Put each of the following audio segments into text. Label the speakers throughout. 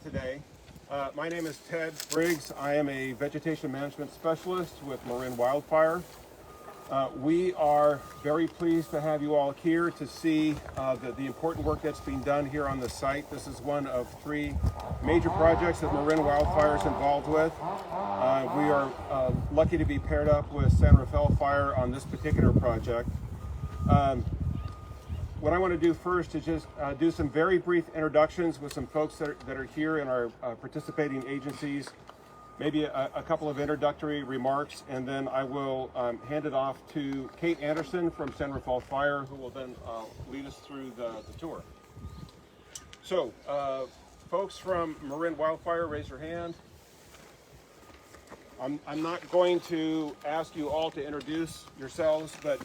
Speaker 1: today. My name is Ted Briggs. I am a vegetation management specialist with Marin Wildfire. We are very pleased to have you all here to see the important work that's being done here on the site. This is one of 3 major projects that Marin Wildfire is involved with. We are lucky to be paired up with San Rafael Fire on this particular project. What I want to do first is just do some very brief introductions with some folks that are here in our participating agencies, maybe a couple of introductory remarks, and then I will hand it off to Kate Anderson from San Rafael Fire, who will then lead us through the tour. So, folks from Marin Wildfire, raise your hand. I'm not going to ask you all to introduce yourselves, but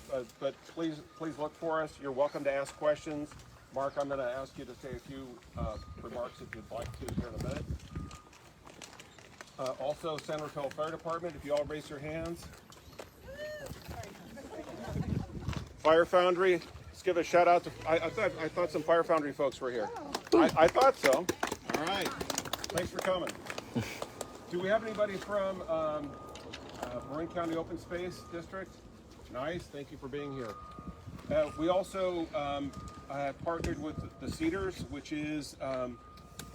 Speaker 1: please look for us. You're welcome to ask questions. Mark, I'm going to ask you to say a few remarks if you'd like to here in a minute. Also, San Rafael Fire Department, if you all raise your hands. Fire Foundry, let's give a shout out to. I thought some Fire Foundry folks were here. I thought so. All right. Thanks for coming. Do we have anybody from Marin County Open Space District? Nice, thank you for being here. We also have partnered with the Cedars, which is a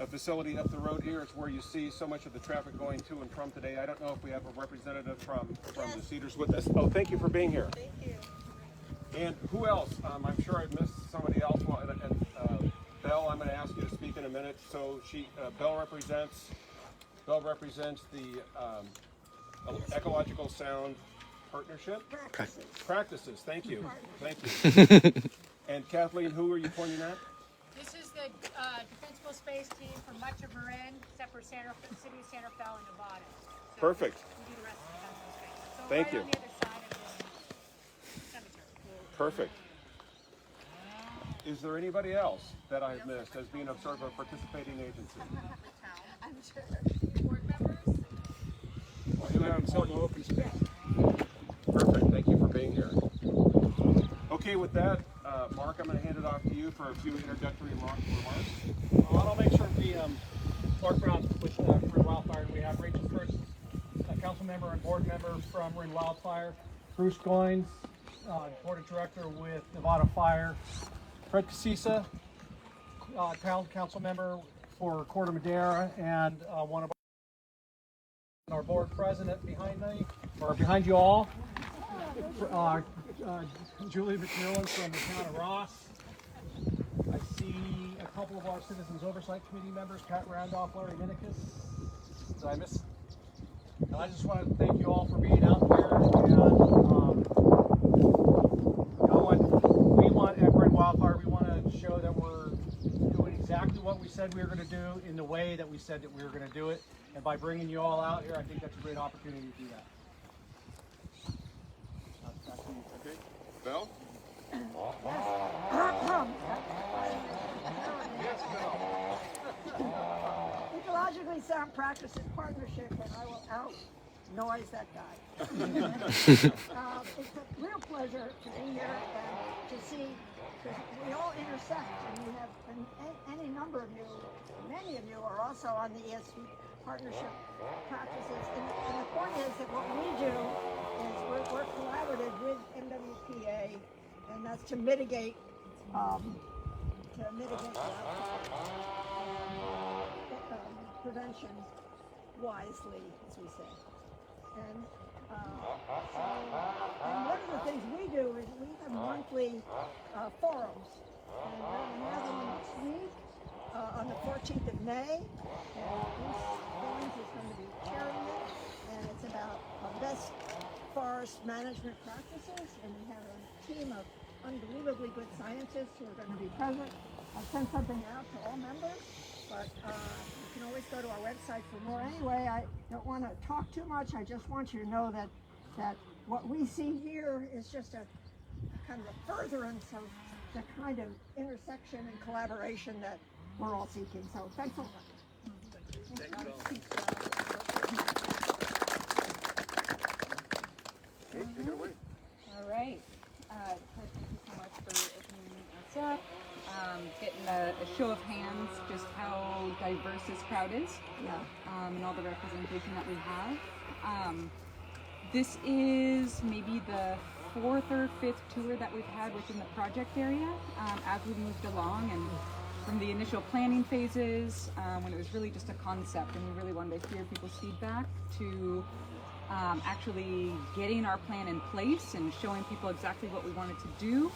Speaker 1: facility up the road here. It's where you see so much of the traffic going to and from today. I don't know if we have a representative from the Cedars with us. Oh, thank you for being here.
Speaker 2: Thank you.
Speaker 1: And who else? I'm sure I missed somebody else. Belle, I'm going to ask you to speak in a minute. So Belle represents the Ecological Sound Partnership? Practices. Thank you. Thank you. And Kathleen, who are you pointing at?
Speaker 2: This is the defensible space team for much of Marin, except for City of San Rafael and Nevada. So
Speaker 1: Perfect.
Speaker 2: We do the rest of the defensible space. So
Speaker 1: Thank
Speaker 2: right
Speaker 1: you.
Speaker 2: on the other side of the cemetery.
Speaker 1: Perfect. Is there anybody else that I've missed as being a sort of a participating agency?
Speaker 2: I'm sure. Board members?
Speaker 1: Anselmo Open Space. Perfect. Thank you for being here. Okay, with that, Mark, I'm going to hand it off to you for a few introductory remarks.
Speaker 3: I'll make sure we, Clark Brown with Marin Wildfire. We have Rachel First, a council member and board member from Marin Wildfire. Bruce Goins, board of director with Nevada Fire. Fred Casisa, town council member for Corte Madera, and one of our board president behind me, or behind you all, Julie McMillan from the town of Ross. I see a couple of our Citizens Oversight Committee members, Pat Randolph, Larry Minikis. Did I miss? And I just want to thank you all for being out there. And we want at Marin Wildfire, we want to show that we're doing exactly what we said we were going to do in the way that we said that we were going to do it. And by bringing you all out here, I think that's a great opportunity to do that.
Speaker 1: Okay. Belle?
Speaker 4: Ecologically Sound Practices Partnership, and I will out-noise that guy. It's a real pleasure to be here and to see, because we all intersect, and we have any number of you, many of you are also on the ESP partnership practices. And the point is that what we do is we're collaborative with MWPA, and that's to mitigate prevention wisely, as we say. And one of the things we do is we have monthly forums, and we're going to have them next week on the 14th of May, and Bruce Goins is going to be chairing it, and it's about best forest management practices, and we have a team of unbelievably good scientists who are going to be present. I'll send something out to all members, but you can always go to our website for more. Anyway, I don't want to talk too much. I just want you to know that what we see here is just a kind of a furtherance of the kind of intersection and collaboration that we're all seeking. So thanks a lot.
Speaker 5: All right. Thank you so much for opening us up. Getting a show of hands just how diverse diverse this crowd is,
Speaker 4: Yeah.
Speaker 5: and all the representation that we have. This is maybe the 4th or 5th tour that we've had within the project area as we moved along, and from the initial planning phases when it was really just a concept and we really wanted to hear people's feedback to actually getting our plan in place and showing people exactly what we wanted to do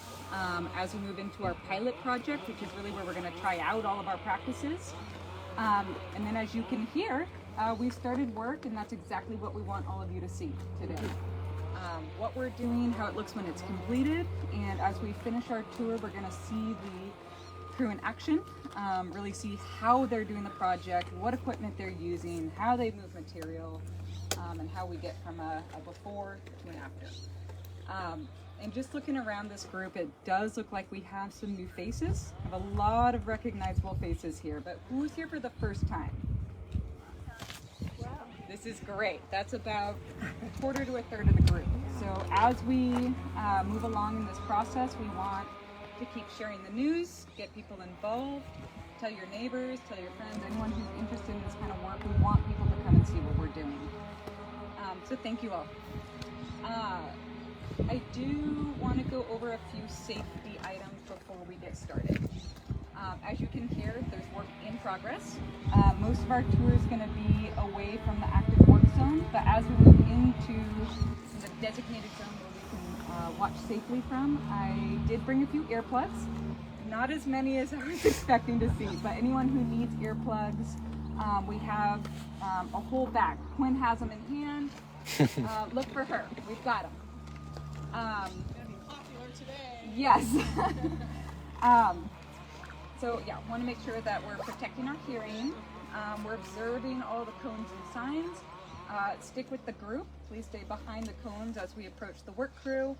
Speaker 5: as we move into our pilot project, which is really where we're going to try out all of our practices. And then as you can hear, we started work, and that's exactly what we want all of you to see today. What we're doing, how it looks when it's completed, and as we finish our tour, we're going to see the crew in action, really see how they're doing the project, what equipment they're using, how they move material, and how we get from a before to an after. And just looking around this group, it does look like we have some new faces. I have a lot of recognizable faces here, but who's here for the first time? Wow. This is great. That's about a quarter to a third of the group. So as we move along in this process, we want to keep sharing the news, get people involved, tell your neighbors, tell your friends, anyone who's interested in this kind of work. We want people to come and see what we're doing. So thank you all. I do want to go over a few safety items before we get started. As you can hear, there's work in progress. Most of our tour is going to be away from the active work zone, but as we move into the designated zone where we can watch safely from, I did bring a few earplugs. Not as many as I was expecting to see, but anyone who needs earplugs, we have a whole bag. Quinn has them in hand. Look for her. We've got them.
Speaker 2: Gonna be popular today.
Speaker 5: Yes. So yeah, want to make sure that we're protecting our hearing. We're observing all the cones and signs. Stick with the group. Please stay behind the cones as we approach the work crew.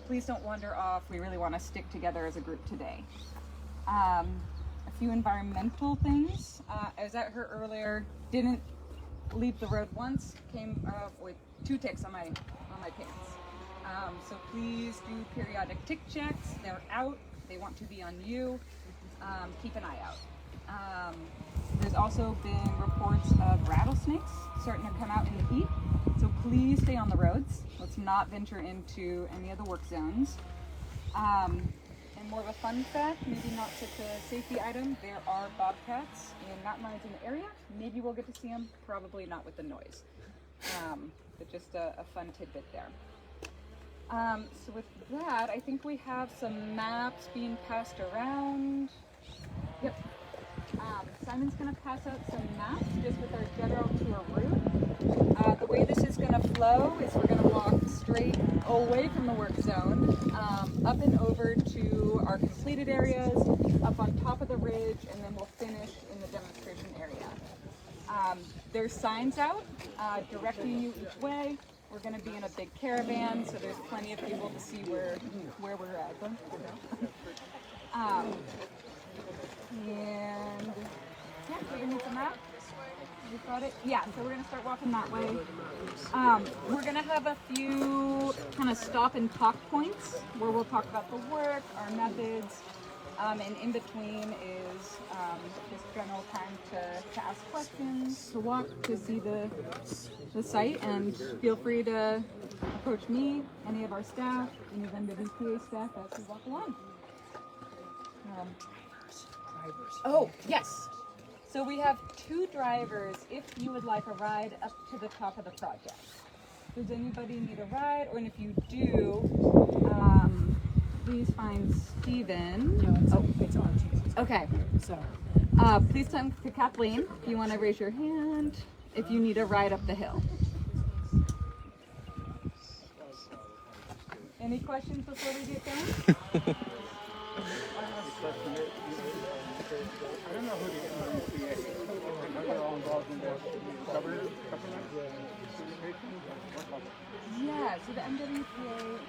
Speaker 5: Please don't wander off. We really want to stick together as a group today. A few environmental things. I was at her earlier. Didn't leave the road once. Came with 2 ticks on my pants. So please do periodic tick checks. They're out. They want to be on you. Keep an eye out. There's also been reports of rattlesnakes starting to come out in the heat. So please stay on the roads. Let's not venture into any of the work zones. And more of a fun fact, maybe not such a safety item, there are bobcats and mountain lions in the area. Maybe we'll get to see them, probably not with the noise. But just a fun tidbit there. So with that, I think we have some maps being passed around. Yep. Simon's going to pass out some maps just with our general tour route. The way this is going to flow is we're going to walk straight away from the work zone, up and over to our completed areas, up on top of the ridge, and then we'll finish in the demonstration area. There's signs out directing you each way. We're going to be in a big caravan, so there's plenty of people to see where we're at. And yeah, so you need the map? You got it? Yeah, so we're going to start walking that way. We're going to have a few kind of stop and talk points where we'll talk about the work, our methods, and in between is just general time to ask questions, to walk, to see the site, and feel free to approach me, any of our staff, any of NWPA staff as we walk along. Oh, yes. So we have 2 drivers if you would like a ride up to the top of the project. Does anybody need a ride? Or if you do, please find Steven.
Speaker 2: No, it's on.
Speaker 5: Okay.
Speaker 2: So.
Speaker 5: Please come to Kathleen if you want to raise your hand if you need a ride up the hill. Any questions before we get going?
Speaker 1: I don't know who to get from the NWPA. They're all involved in the government certification.
Speaker 5: Yeah, so the NWPA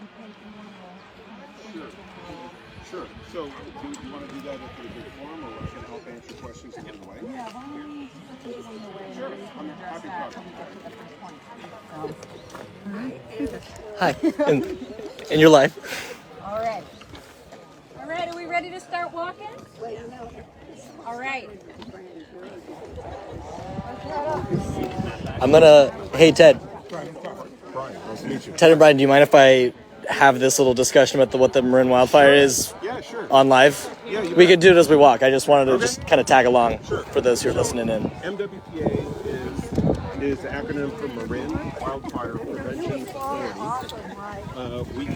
Speaker 1: Sure. So, do you want to do that at the big forum, or can I help answer questions along the way?
Speaker 5: Yeah, why don't we take it along the way
Speaker 1: Sure.
Speaker 5: and we can
Speaker 1: I'm
Speaker 5: address
Speaker 1: happy
Speaker 5: that
Speaker 1: to
Speaker 5: when we get to the first point.
Speaker 6: Hi, and your life.
Speaker 5: All right. All right, are we ready to start walking? All right.
Speaker 6: Hey, Ted.
Speaker 1: Brian, nice to meet you.
Speaker 6: Ted and Brian, do you mind if I have this little discussion about what the Marin Wildfire is
Speaker 1: Yeah, sure.
Speaker 6: on live?
Speaker 1: Yeah, you
Speaker 6: We
Speaker 1: bet.
Speaker 6: could do it as we walk. I just wanted to
Speaker 1: Okay.
Speaker 6: just kind of tag along
Speaker 1: Sure.
Speaker 6: for those who are listening in.
Speaker 1: MWPA is the acronym for Marin Wildfire Prevention Authority. We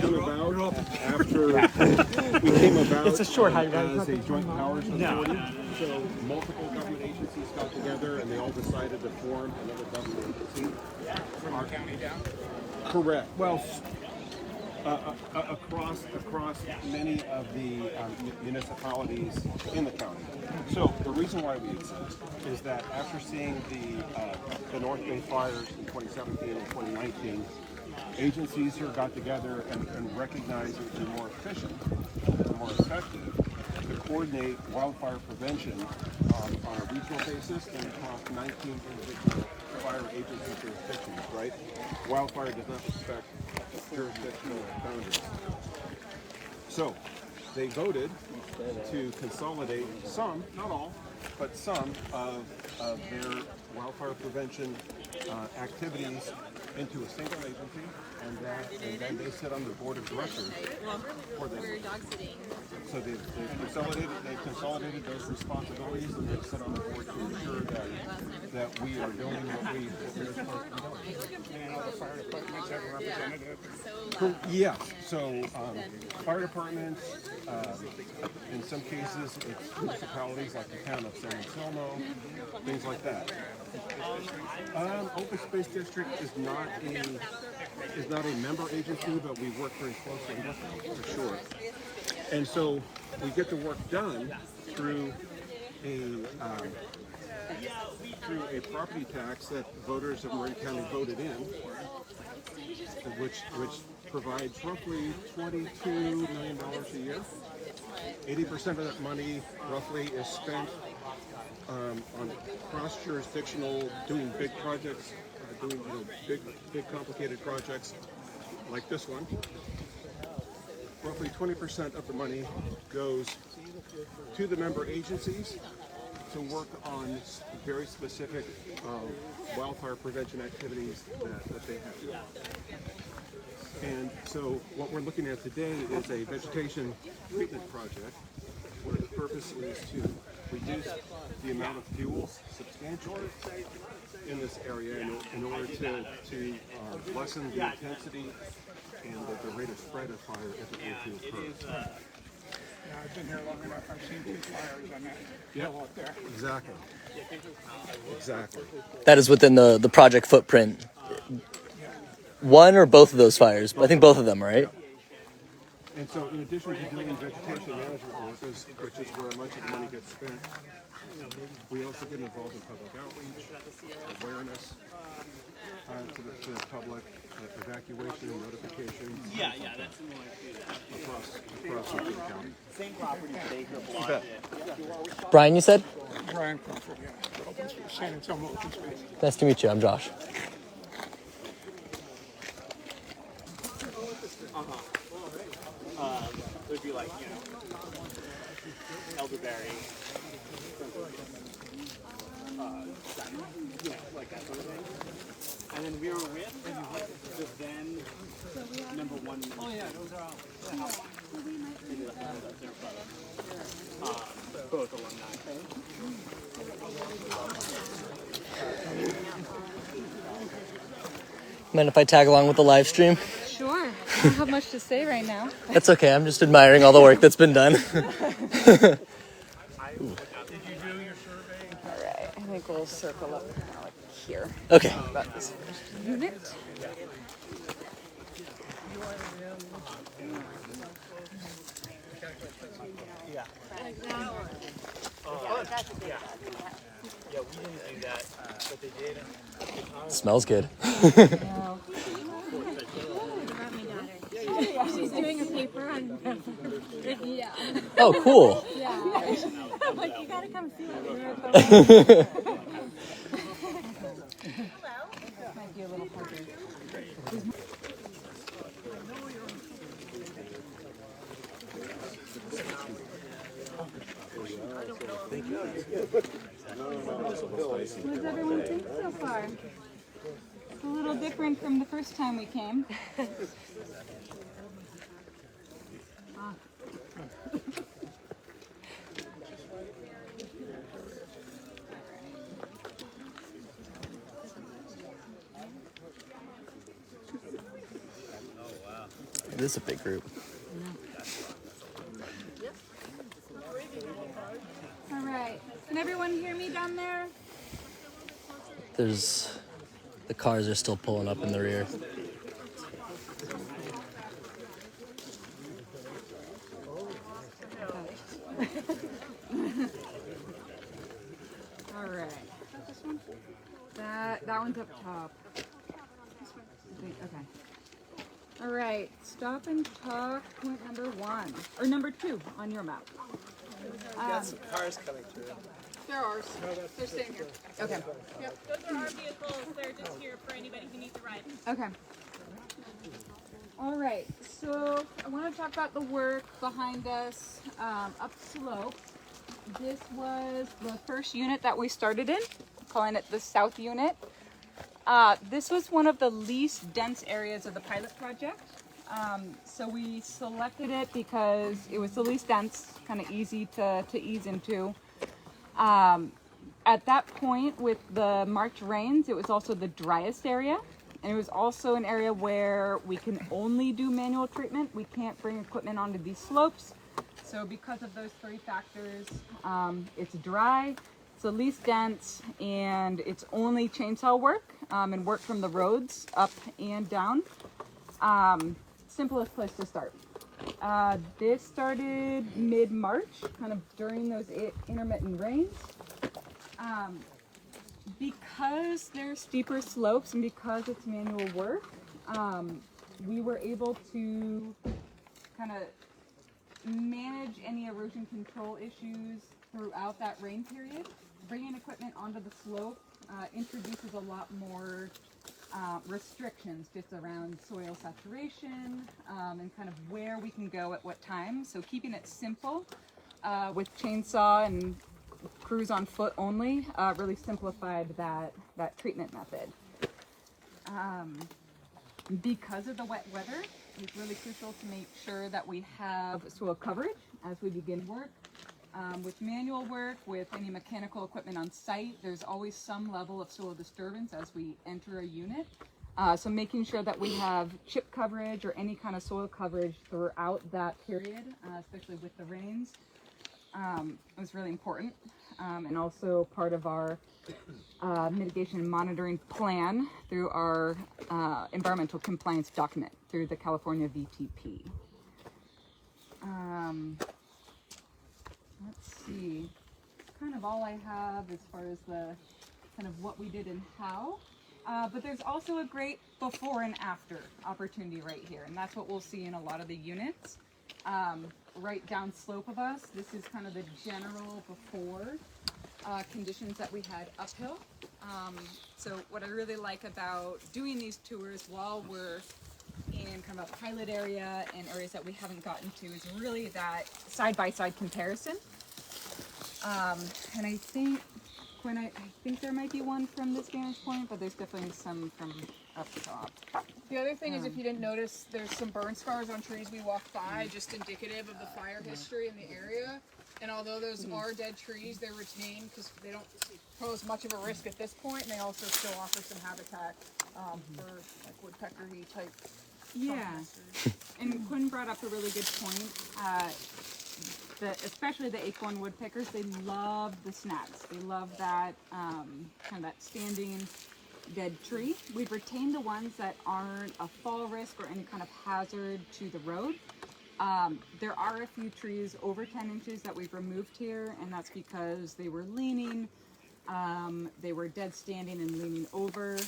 Speaker 1: came about
Speaker 3: It's a short
Speaker 1: as a joint powers authority. So multiple government agencies got together and they all decided to form another government agency.
Speaker 7: From our county down?
Speaker 1: Correct. Well, across many of the municipalities in the county. So the reason why we exist is that after seeing the North Bay fires in 2017 and 2019, agencies here got together and recognized it would be more efficient and more effective to coordinate wildfire prevention on a regional basis and across 19 individual fire agency jurisdictions, right? Wildfire does not respect jurisdictional boundaries. So they voted to consolidate some, not all, but some of their wildfire prevention activities into a single agency, and then they sit on the board of directors for this. So they've consolidated those responsibilities, and they sit on the board to ensure that we are doing what we're supposed to be doing.
Speaker 7: And all the fire departments have a representative?
Speaker 1: Yeah, so fire departments, in some cases it's municipalities like the town of San Anselmo, things like that. Open Space District is not a member agency, but we work very closely with them, for sure. And so we get the work done through a property tax that voters of Marin County voted in, which provides roughly $22 million a year. 80% of that money, roughly, is spent on cross-jurisdictional, doing big projects, big complicated projects like this one. Roughly 20% of the money goes to the member agencies to work on very specific wildfire prevention activities that they have. And so what we're looking at today is a vegetation treatment project where the purpose is to reduce the amount of fuel substantially in this area in order to lessen the intensity and the rate of spread of fire if it were to occur.
Speaker 7: Yeah, I've been here long enough. I've seen 2 fires on that hill out there.
Speaker 1: Exactly. Exactly.
Speaker 6: That is within the project footprint. One or both of those fires? I think both of them, right?
Speaker 1: And so in addition to doing vegetation management work, which is where much of the money gets spent, we also get involved in public outreach, awareness to the public, evacuation and notification. Across the county.
Speaker 8: Same property, Baker blocked it.
Speaker 6: Brian, you said?
Speaker 7: Brian Crawford, yeah. Open Space, San Anselmo Open Space.
Speaker 6: Nice to meet you. I'm Josh.
Speaker 8: It would be like, elderberry. Like that sort of thing. And then we were with the then number 1. Oh yeah, those are all. Both alumni.
Speaker 6: Mind if I tag along with the live stream?
Speaker 5: Sure. I don't have much to say right now.
Speaker 6: That's okay. I'm just admiring all the work that's been done.
Speaker 7: Did you do your survey?
Speaker 5: All right. I think we'll circle up kind of like here.
Speaker 6: Okay.
Speaker 5: About this unit.
Speaker 8: Yeah, we didn't do that, but they did.
Speaker 6: Smells good.
Speaker 2: She's doing a paper on. Yeah.
Speaker 6: Oh, cool.
Speaker 2: Yeah. I'm like, you gotta come see it.
Speaker 5: Might be a little harder.
Speaker 2: What does everyone think so far?
Speaker 5: It's a little different from the first time we came.
Speaker 6: This is a big group.
Speaker 5: All right. Can everyone hear me down there?
Speaker 6: The cars are still pulling up in the rear.
Speaker 5: All right. This one? That one's up top. Okay. All right. Stop and talk. Point number 1 or number 2 on your map.
Speaker 9: Got some cars coming through.
Speaker 5: They're ours. They're staying here. Okay.
Speaker 2: Yep, those are our vehicles. They're just here for anybody who needs a ride.
Speaker 5: Okay. All right. So I want to talk about the work behind us up slope. This was the first unit that we started in, calling it the South Unit. This was one of the least dense areas of the pilot project. So we selected it because it was the least dense, kind of easy to ease into. At that point, with the March rains, it was also the driest area. And it was also an area where we can only do manual treatment. We can't bring equipment onto these slopes. So because of those 3 factors, it's dry, it's the least dense, and it's only chainsaw work and work from the roads up and down. Simplest place to start. This started mid-March, kind of during those intermittent rains. Because they're steeper slopes and because it's manual work, we were able to kind of manage any erosion control issues throughout that rain period. Bringing equipment onto the slope introduces a lot more restrictions just around soil saturation and kind of where we can go at what time. So keeping it simple with chainsaw and crews on foot only really simplified that treatment method. Because of the wet weather, it's really crucial to make sure that we have soil coverage as we begin work. With manual work, with any mechanical equipment on site, there's always some level of soil disturbance as we enter a unit. So making sure that we have chip coverage or any kind of soil coverage throughout that period, especially with the rains, was really important. And also part of our mitigation and monitoring plan through our environmental compliance document through the California VTP. Let's see, kind of all I have as far as the kind of what we did and how. But there's also a great before and after opportunity right here, and that's what we'll see in a lot of the units. Right down slope of us, this is kind of the general before conditions that we had uphill. So what I really like about doing these tours while we're in kind of a pilot area and areas that we haven't gotten to is really that side-by-side comparison. And I think, Quinn, I think there might be one from this vantage point, but there's definitely some from up top.
Speaker 10: The other thing is, if you didn't notice, there's some burn scars on trees we walked by, just indicative of the fire history in the area. And although those are dead trees, they're retained because they don't pose much of a risk at this point, and they also still offer some habitat for like woodpecker-y type.
Speaker 5: Yeah, and Quinn brought up a really good point. Especially the acorn woodpeckers, they love the snags. They love that kind of that standing dead tree. We've retained the ones that aren't a fall risk or any kind of hazard to the road. There are a few trees over 10 inches that we've removed here, and that's because they were leaning, they were dead standing and leaning over.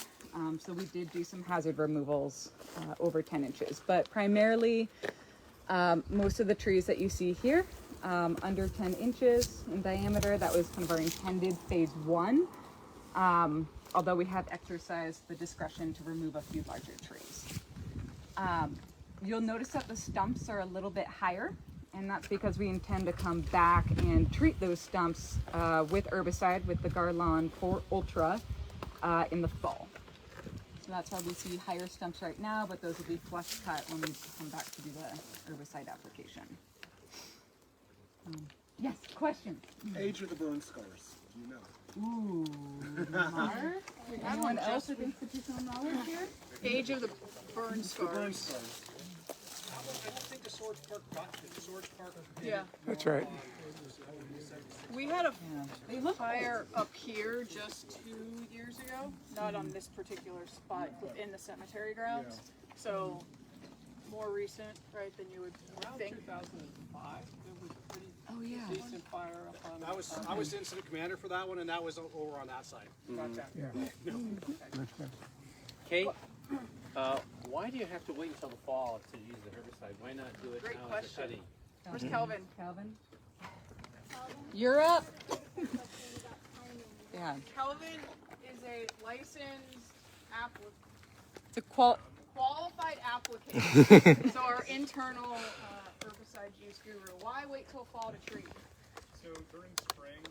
Speaker 5: So we did do some hazard removals over 10 inches, but primarily most of the trees that you see here, under 10 inches in diameter, that was kind of our intended phase 1. Although we have exercised the discretion to remove a few larger trees. You'll notice that the stumps are a little bit higher, and that's because we intend to come back and treat those stumps with herbicide with the Garlon 4 Ultra in the fall. So that's why we see higher stumps right now, but those will be flush cut when we come back to do the herbicide application. Yes, question.
Speaker 9: Age of the burn scars. Do you know?
Speaker 5: Ooh, Mark? Anyone else with institutional knowledge here?
Speaker 10: Age of the burn
Speaker 9: Burn
Speaker 10: scars.
Speaker 9: scars.
Speaker 3: I think the Swords Park
Speaker 10: Yeah.
Speaker 7: That's right.
Speaker 10: We had a
Speaker 5: They look
Speaker 10: fire up here just 2 years ago. Not on this particular spot within the cemetery grounds. So more recent, right, than you would think.
Speaker 8: 2005, there was a pretty
Speaker 5: Oh yeah.
Speaker 8: decent fire up on.
Speaker 3: I was incident commander for that one, and that was over on that side.
Speaker 7: Yeah. That's good.
Speaker 8: Kate, why do you have to wait until the fall to use the herbicide? Why not do it
Speaker 10: Great
Speaker 8: now as a
Speaker 10: question.
Speaker 8: cutting?
Speaker 10: Where's Kelvin?
Speaker 5: Calvin? You're up. Yeah.
Speaker 10: Kelvin is a licensed
Speaker 5: The
Speaker 10: qualified applicant. So our internal herbicide use guru. Why wait till fall to treat?
Speaker 11: So during spring,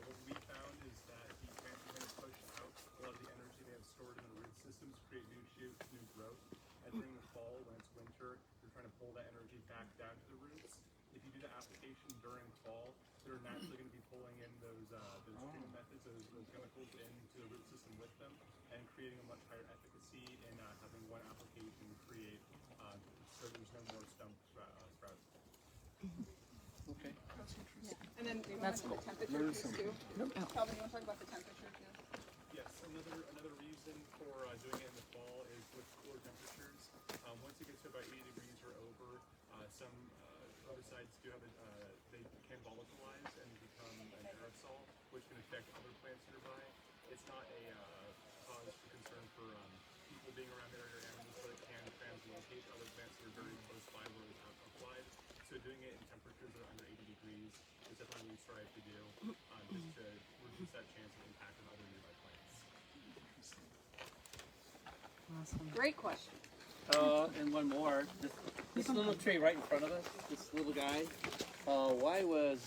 Speaker 11: what we found is that the plants are going to push out a lot of the energy they have stored in the root systems, create new shoots, new growth. And during the fall, when it's winter, you're trying to pull that energy back down to the roots. If you do the application during fall, they're naturally going to be pulling in those treatment methods, those chemicals into the root system with them, and creating a much higher efficacy in having one application create so there's no more stump sprouts.
Speaker 8: Okay.
Speaker 10: And then that's cool. Temperature piece too. Kelvin, you want to talk about the temperature too?
Speaker 11: Yes, another reason for doing it in the fall is with cooler temperatures. Once it gets to about 80 degrees or over, some herbicides do have they can volatilize and become an aerosol, which can affect other plants nearby. It's not a cause for concern for people being around there or animals, but it can translocate other plants that are very close by where it's applied. So doing it in temperatures that are under 80 degrees is definitely what we strive to do, just to reduce that chance of impact on other nearby plants.
Speaker 5: Awesome.
Speaker 10: Great question.
Speaker 8: And one more. This little tree right in front of us, this little guy, why was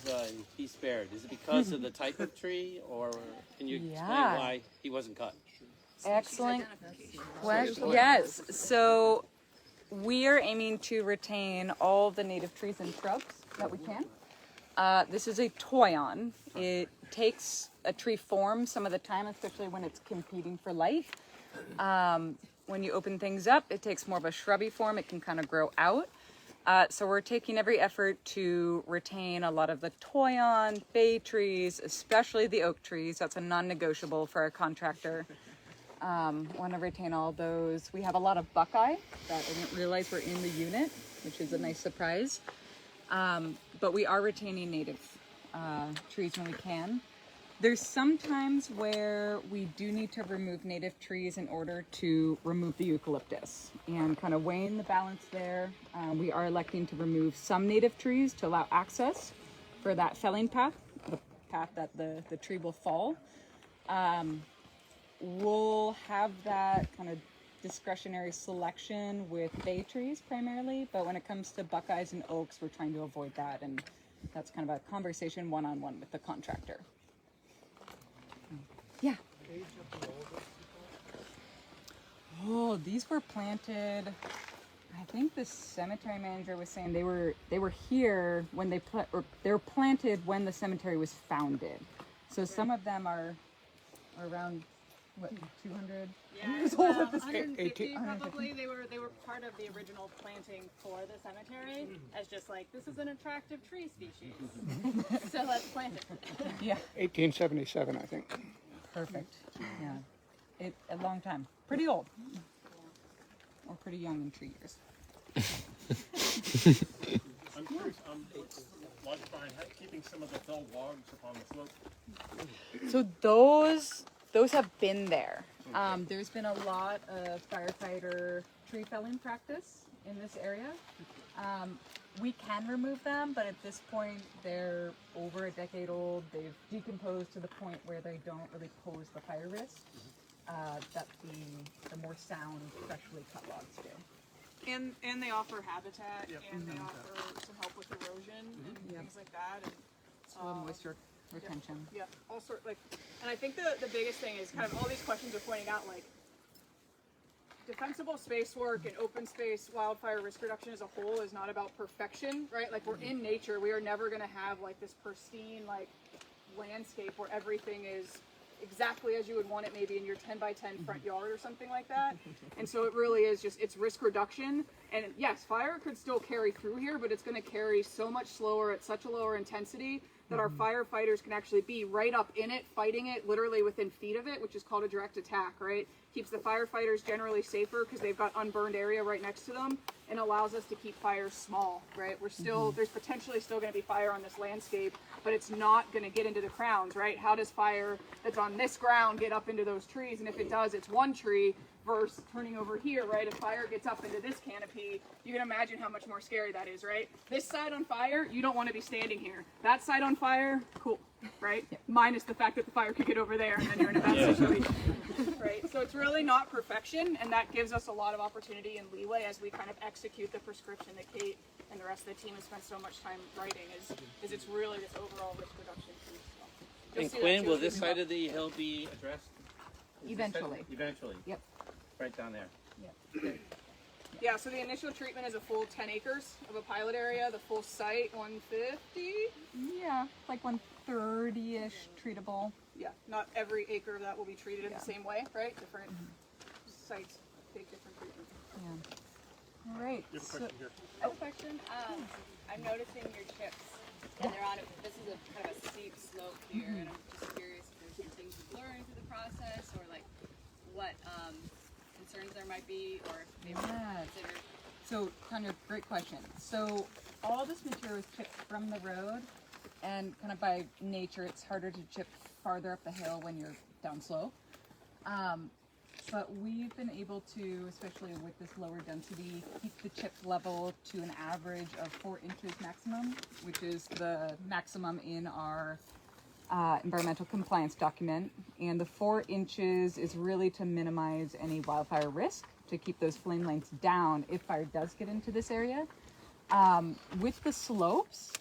Speaker 8: he spared? Is it because of the type of tree, or can you explain
Speaker 5: Yeah.
Speaker 8: why he wasn't cut?
Speaker 5: Excellent question. Yes. So we are aiming to retain all the native trees and shrubs that we can. This is a toyon. It takes a tree form some of the time, especially when it's competing for life. When you open things up, it takes more of a shrubby form. It can kind of grow out. So we're taking every effort to retain a lot of the toyon, bay trees, especially the oak trees. That's a non-negotiable for our contractor. Want to retain all those. We have a lot of buckeye that I didn't realize were in the unit, which is a nice surprise. But we are retaining native trees when we can. There's some times where we do need to remove native trees in order to remove the eucalyptus, and kind of weighing the balance there. We are electing to remove some native trees to allow access for that felling path, the path that the tree will fall. We'll have that kind of discretionary selection with bay trees primarily, but when it comes to buckeyes and oaks, we're trying to avoid that, and that's kind of a conversation one-on-one with the contractor. Yeah. Oh, these were planted. I think the cemetery manager was saying they were here when they were planted when the cemetery was founded. So some of them are around what, 200 years old at this point.
Speaker 12: 150 probably. They were part of the original planting for the cemetery as just like, this is an attractive tree species. So let's plant it.
Speaker 5: Yeah.
Speaker 7: 1877, I think.
Speaker 5: Perfect. Yeah. A long time. Pretty old. Or pretty young in tree years.
Speaker 11: I'm curious, what's behind keeping some of the fell logs up on the slope?
Speaker 5: So those have been there. There's been a lot of firefighter tree felling practice in this area. We can remove them, but at this point they're over a decade old. They've decomposed to the point where they don't really pose the fire risk that the more sound, freshly cut logs do.
Speaker 10: And they offer habitat, and they offer some help with erosion and things like that. And
Speaker 5: Soil moisture retention.
Speaker 10: Yeah, all sort like, and I think the biggest thing is kind of all these questions are pointing out like defensible space work and open space wildfire risk reduction as a whole is not about perfection, right? Like, we're in nature. We are never going to have like this pristine like landscape where everything is exactly as you would want it maybe in your 10 by 10 front yard or something like that. And so it really is just, it's risk reduction. And yes, fire could still carry through here, but it's going to carry so much slower at such a lower intensity that our firefighters can actually be right up in it, fighting it literally within feet of it, which is called a direct attack, right? Keeps the firefighters generally safer because they've got unburned area right next to them, and allows us to keep fires small, right? We're still, there's potentially still going to be fire on this landscape, but it's not going to get into the crowns, right? How does fire that's on this ground get up into those trees? And if it does, it's one tree versus turning over here, right? If fire gets up into this canopy, you can imagine how much more scary that is, right? This side on fire, you don't want to be standing here. That side on fire, cool, right? Minus the fact that the fire could get over there and then you're in a bad situation, right? So it's really not perfection, and that gives us a lot of opportunity and leeway as we kind of execute the prescription that Kate and the rest of the team has spent so much time writing, is it's really this overall risk reduction piece.
Speaker 8: And Quinn, will this side of the hill be addressed?
Speaker 5: Eventually.
Speaker 8: Eventually?
Speaker 5: Yep.
Speaker 8: Right down there.
Speaker 5: Yep.
Speaker 10: Yeah, so the initial treatment is a full 10 acres of a pilot area. The full site, 150?
Speaker 5: Yeah, like 130-ish treatable.
Speaker 10: Yeah, not every acre of that will be treated in the same way, right? Different sites take different treatment.
Speaker 5: Yeah. All right.
Speaker 11: You have a question here.
Speaker 12: I have a question. I'm noticing your chips, and they're on this is a kind of a steep slope here, and I'm just curious if there's some things you've learned through the process, or like what concerns there might be, or if maybe considered.
Speaker 5: So, Tanya, great question. So, all this material is chipped from the road, and kind of by nature, it's harder to chip farther up the hill when you're down slope. But we've been able to, especially with this lower density, keep the chip level to an average of 4 inches maximum, which is the maximum in our environmental compliance document. And the 4 inches is really to minimize any wildfire risk, to keep those flame lengths down if fire does get into this area. With the slopes,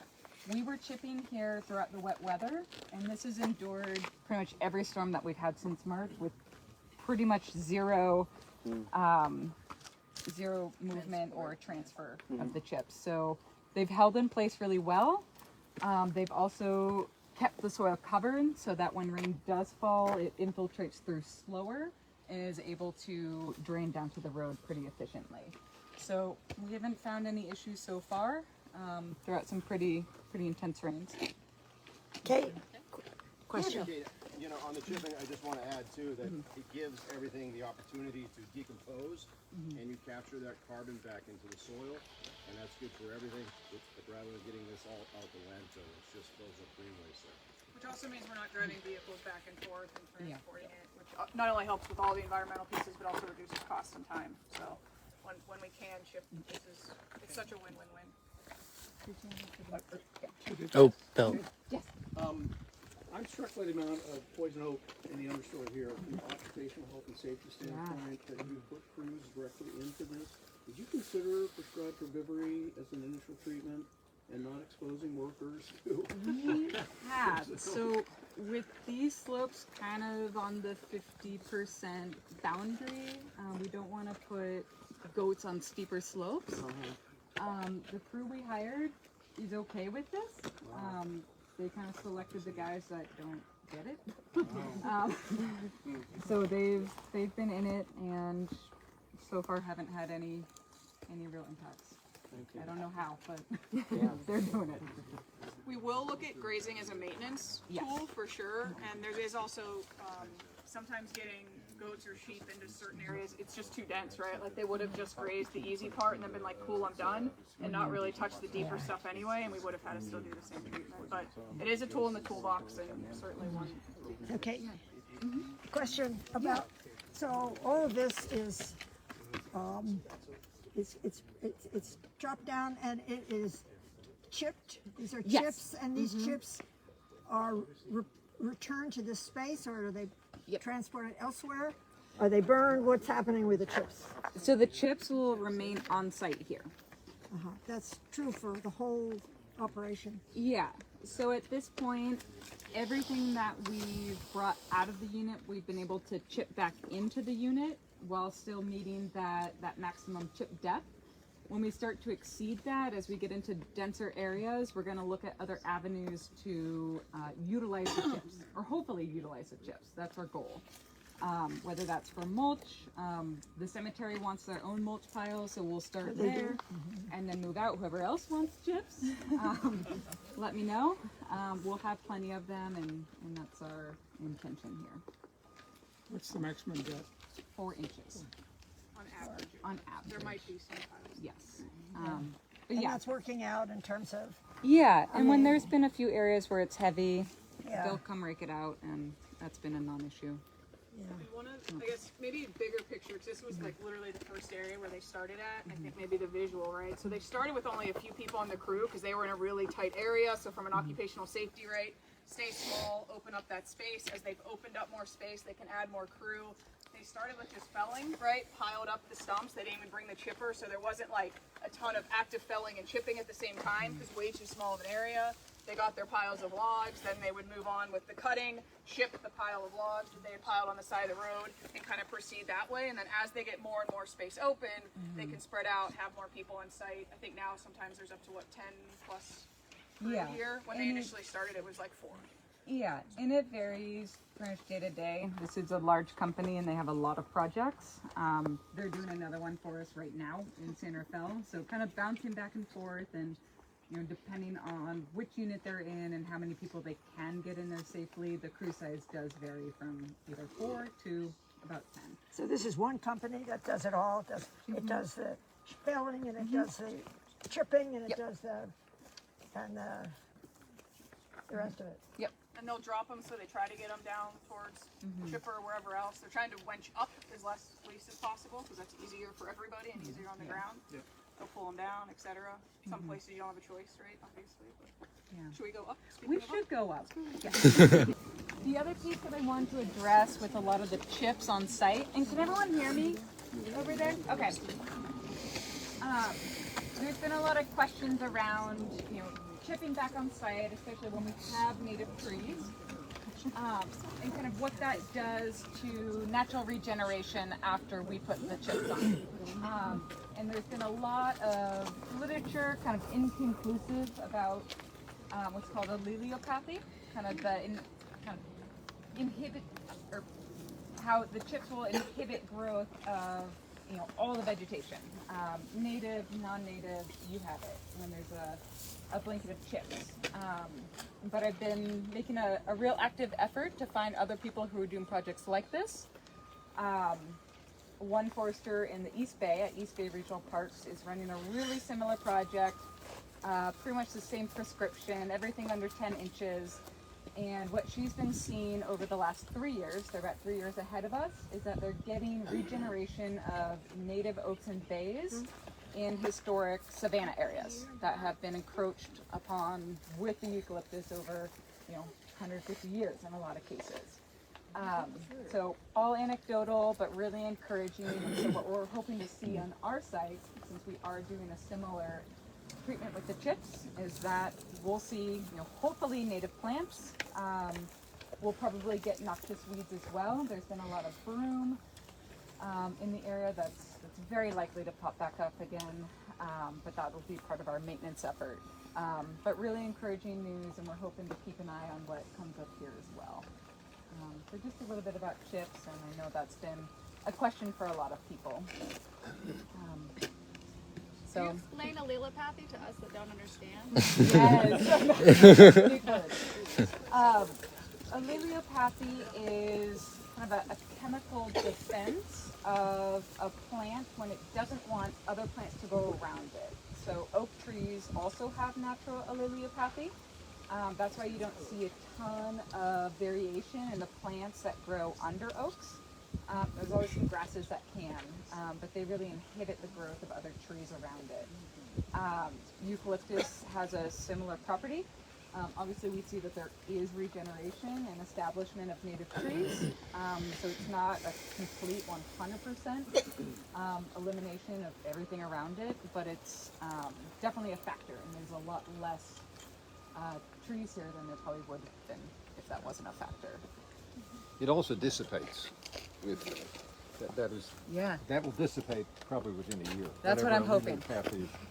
Speaker 5: we were chipping here throughout the wet weather, and this has endured pretty much every storm that we've had since March with pretty much zero movement or transfer of the chips. So they've held in place really well. They've also kept the soil covered so that when rain does fall, it infiltrates through slower and is able to drain down to the road pretty efficiently. So we haven't found any issues so far throughout some pretty intense rains.
Speaker 4: Kate, question.
Speaker 9: You know, on the chipping, I just want to add too that it gives everything the opportunity to decompose, and you capture that carbon back into the soil, and that's good for everything. But rather than getting this all out the landfill, it just fills up greenways there.
Speaker 10: Which also means we're not driving vehicles back and forth and transporting it, which not only helps with all the environmental pieces, but also reduces cost and time. So when we can chip, it's such a win-win-win.
Speaker 6: Oh, Bill.
Speaker 5: Yes.
Speaker 13: I'm struck by the amount of poison oak in the understory here from an occupational health and safety standpoint that you put crews directly into this. Did you consider prescribed herbivory as an initial treatment and not exposing workers to?
Speaker 5: We have. So with these slopes kind of on the 50% boundary, we don't want to put goats on steeper slopes. The crew we hired is okay with this. They kind of selected the guys that don't get it. So they've been in it and so far haven't had any real impacts. I don't know how, but they're doing it.
Speaker 10: We will look at grazing as a maintenance tool for sure, and there is also sometimes getting goats or sheep into certain areas, it's just too dense, right? Like they would have just grazed the easy part and then been like, cool, I'm done, and not really touched the deeper stuff anyway, and we would have had to still do the same treatment. But it is a tool in the toolbox, and certainly one.
Speaker 4: Okay. Question about, so all of this is, it's dropped down and it is chipped. These are chips, and these chips are returned to this space, or are they transported elsewhere? Are they burned? What's happening with the chips?
Speaker 5: So the chips will remain on site here.
Speaker 4: That's true for the whole operation.
Speaker 5: Yeah. So at this point, everything that we've brought out of the unit, we've been able to chip back into the unit while still meeting that maximum chip depth. When we start to exceed that, as we get into denser areas, we're going to look at other avenues to utilize the chips, or hopefully utilize the chips. That's our goal. Whether that's for mulch, the cemetery wants their own mulch pile, so we'll start there and then move out. Whoever else wants chips, let me know. We'll have plenty of them, and that's our intention here.
Speaker 7: What's the maximum depth?
Speaker 5: 4 inches.
Speaker 10: On average.
Speaker 5: On average.
Speaker 10: There might be some piles.
Speaker 5: Yes.
Speaker 4: And that's working out in terms of.
Speaker 5: Yeah, and when there's been a few areas where it's heavy,
Speaker 4: Yeah.
Speaker 5: they'll come rake it out, and that's been a non-issue.
Speaker 10: And one of, I guess, maybe a bigger picture, because this was like literally the first area where they started at. I think maybe the visual, right? So they started with only a few people on the crew because they were in a really tight area. So from an occupational safety, right, stay small, open up that space. As they've opened up more space, they can add more crew. They started with just felling, right? Piled up the stumps. They didn't even bring the chipper, so there wasn't like a ton of active felling and chipping at the same time because way too small of an area. They got their piles of logs, then they would move on with the cutting, ship the pile of logs that they had piled on the side of the road, and kind of proceed that way. And then as they get more and more space open, they can spread out, have more people on site. I think now sometimes there's up to what, 10 plus crew here. When they initially started, it was like 4.
Speaker 5: Yeah, and it varies pretty much day to day. This is a large company and they have a lot of projects. They're doing another one for us right now in San Rafael. So kind of bouncing back and forth, and you know, depending on which unit they're in and how many people they can get in there safely, the crew size does vary from either 4 to about 10.
Speaker 4: So this is one company that does it all. It does the felling, and it does the chipping, and it does the rest of it.
Speaker 5: Yep.
Speaker 10: And they'll drop them, so they try to get them down towards chipper or wherever else. They're trying to wench up as less waste as possible because that's easier for everybody and easier on the ground. They'll pull them down, etc. Some places you don't have a choice, right? Obviously. But should we go up?
Speaker 5: We should go up. Yeah. The other piece that I want to address with a lot of the chips on site, and can everyone hear me over there? Okay. There's been a lot of questions around, you know, chipping back on site, especially when we have native trees, and kind of what that does to natural regeneration after we put the chips on. And there's been a lot of literature, kind of inconclusive, about what's called alleliopathy, kind of inhibit, or how the chips will inhibit growth of, you know, all the vegetation, native, non-native, you have it, when there's a blanket of chips. But I've been making a real active effort to find other people who are doing projects like this. One forester in the East Bay, at East Bay Regional Parks, is running a really similar project, pretty much the same prescription, everything under 10 inches. And what she's been seeing over the last 3 years, they're about 3 years ahead of us, is that they're getting regeneration of native oaks and bays in historic savanna areas that have been encroached upon with the eucalyptus over, you know, 150 years in a lot of cases. So all anecdotal, but really encouraging. And so what we're hoping to see on our site, since we are doing a similar treatment with the chips, is that we'll see, you know, hopefully native plants. We'll probably get noxious weeds as well. There's been a lot of broom in the area that's very likely to pop back up again, but that will be part of our maintenance effort. But really encouraging news, and we're hoping to keep an eye on what comes up here as well. So just a little bit about chips, and I know that's been a question for a lot of people.
Speaker 12: Can you explain allelopathy to us that don't understand?
Speaker 5: Yes. Allelopathy is kind of a chemical defense of a plant when it doesn't want other plants to go around it. So oak trees also have natural allelopathy. That's why you don't see a ton of variation in the plants that grow under oaks. There's always some grasses that can, but they really inhibit the growth of other trees around it. Eucalyptus has a similar property. Obviously we see that there is regeneration and establishment of native trees, so it's not a complete 100% elimination of everything around it, but it's definitely a factor, and there's a lot less trees here than there probably would have been if that wasn't a factor.
Speaker 14: It also dissipates with, that will dissipate probably within a year.
Speaker 5: That's what I'm hoping.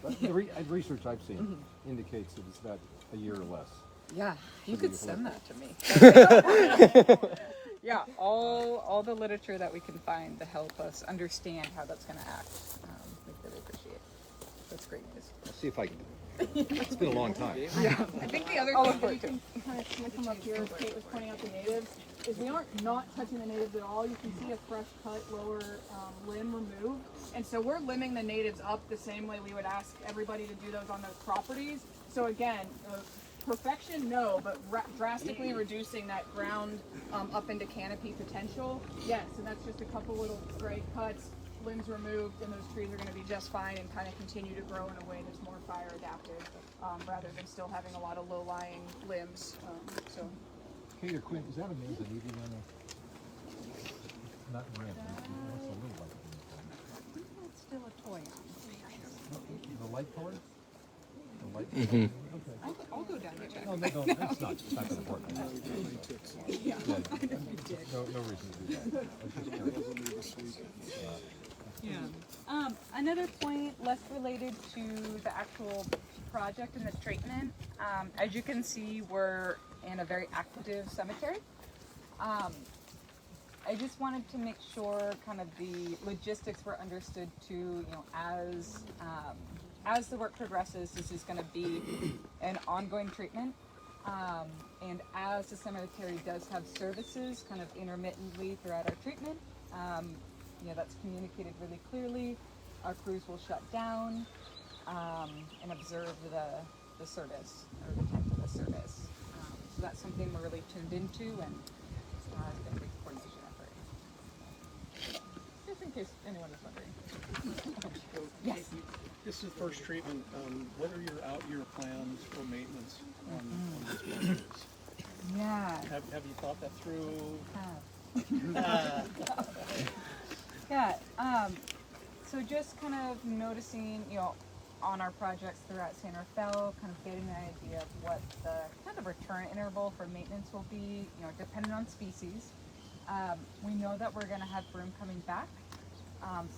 Speaker 14: But the research I've seen indicates that it's about a year or less.
Speaker 5: Yeah, you could send that to me. Yeah, all the literature that we can find to help us understand how that's going to act, we really appreciate. That's great news.
Speaker 14: I'll see if I can do it. It's been a long time.
Speaker 5: Yeah.
Speaker 10: I think the other thing that you can kind of see from up here, as Kate was pointing out the natives, is we aren't not touching the natives at all. You can see a fresh cut lower limb removed. And so we're limbing the natives up the same way we would ask everybody to do those on those properties. So again, perfection, no, but drastically reducing that ground up into canopy potential, yes. And that's just a couple little stray cuts, limbs removed, and those trees are going to be just fine and kind of continue to grow in a way that's more fire adapted, rather than still having a lot of low-lying limbs. So.
Speaker 14: Kate or Quinn, is that a man's and eating on a, not ramp, what's a little like a
Speaker 5: It's still a toy on.
Speaker 14: the light color? The light
Speaker 6: Mm-hmm.
Speaker 14: color?
Speaker 5: I'll go down and check.
Speaker 14: No, that's not that important.
Speaker 5: Yeah.
Speaker 14: No reason to do that. I was just curious.
Speaker 5: Yeah. Another point, less related to the actual project and the treatment. As you can see, we're in a very active cemetery. I just wanted to make sure kind of the logistics were understood too, as the work progresses, this is going to be an ongoing treatment. And as the cemetery does have services kind of intermittently throughout our treatment, that's communicated really clearly. Our crews will shut down and observe the service, or the time for the service. So that's something we're really tuned into, and it's been a big coordination effort. Just in case anyone is wondering. Yes.
Speaker 13: This is the first treatment. What are your out-year plans for maintenance on these projects?
Speaker 5: Yeah.
Speaker 13: Have you thought that through?
Speaker 5: Yeah. So just kind of noticing, on our projects throughout San Rafael, kind of getting an idea of what the kind of return interval for maintenance will be, depending on species. We know that we're going to have broom coming back.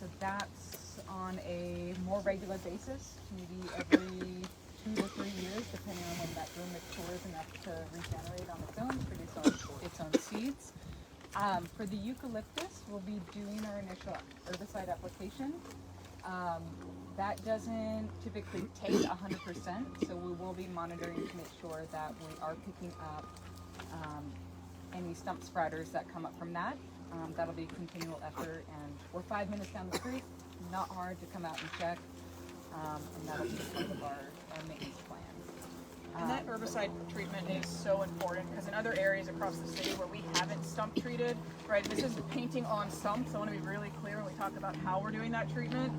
Speaker 5: So that's on a more regular basis, maybe every 2 to 3 years, depending on when that broom matures enough to regenerate on its own, produce its own seeds. For the eucalyptus, we'll be doing our initial herbicide application. That doesn't typically take 100%, so we will be monitoring to make sure that we are picking up any stump sprouters that come up from that. That'll be a continual effort, and we're 5 minutes down the street, not hard to come out and check, and that'll be part of our maintenance plan.
Speaker 10: And that herbicide treatment is so important, because in other areas across the city where we haven't stump treated, right, this is painting on stumps. I want to be really clear when we talk about how we're doing that treatment.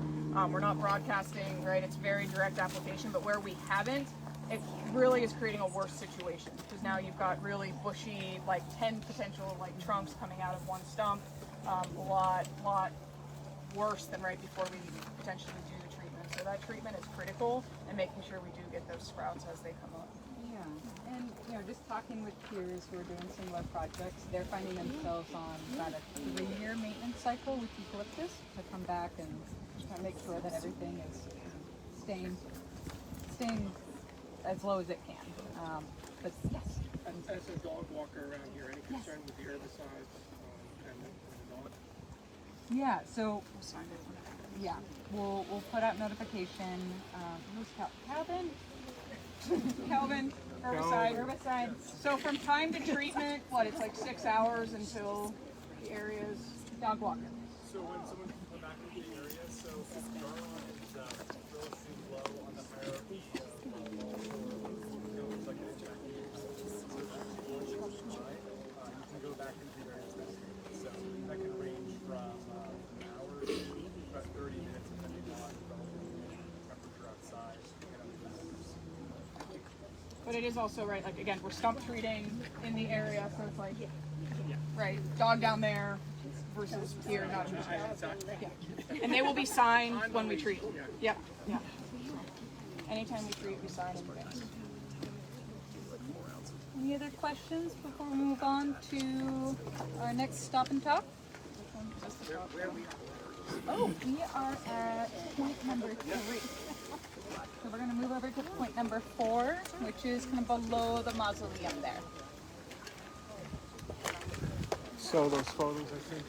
Speaker 10: We're not broadcasting, right, it's very direct application, but where we haven't, it really is creating a worse situation, because now you've got really bushy, like 10 potential trunks coming out of one stump, a lot worse than right before we potentially do the treatment. So that treatment is critical, and making sure we do get those sprouts as they come up.
Speaker 5: Yeah, and just talking with peers who are doing similar projects, they're finding themselves on about a 3-year maintenance cycle with eucalyptus to come back and kind of make sure that everything is staying as low as it can. But yes.
Speaker 13: As a dog walker around here, any concern with the herbicides and the dog?
Speaker 5: Yeah, so yeah, we'll put out notification. Who's Calvin? Calvin, herbicide. So from time to treatment, it's like 6 hours until the area's dog walker.
Speaker 11: So when someone can come back into the area, so if Darla is relatively low on the hierarchy, you can go back into the area. So that can range from an hour to about 30 minutes, depending on temperature outside.
Speaker 10: But it is also, right, again, we're stump treating in the area, so it's right, dog down there versus here, not yeah. And they will be signed when we treat. Yeah. Anytime we treat, we sign in advance.
Speaker 5: Any other questions before we move on to our next stop and talk? Oh, we are at point number 3. So we're going to move over to point number 4, which is kind of below the mausoleum there.
Speaker 7: So those photos, I think,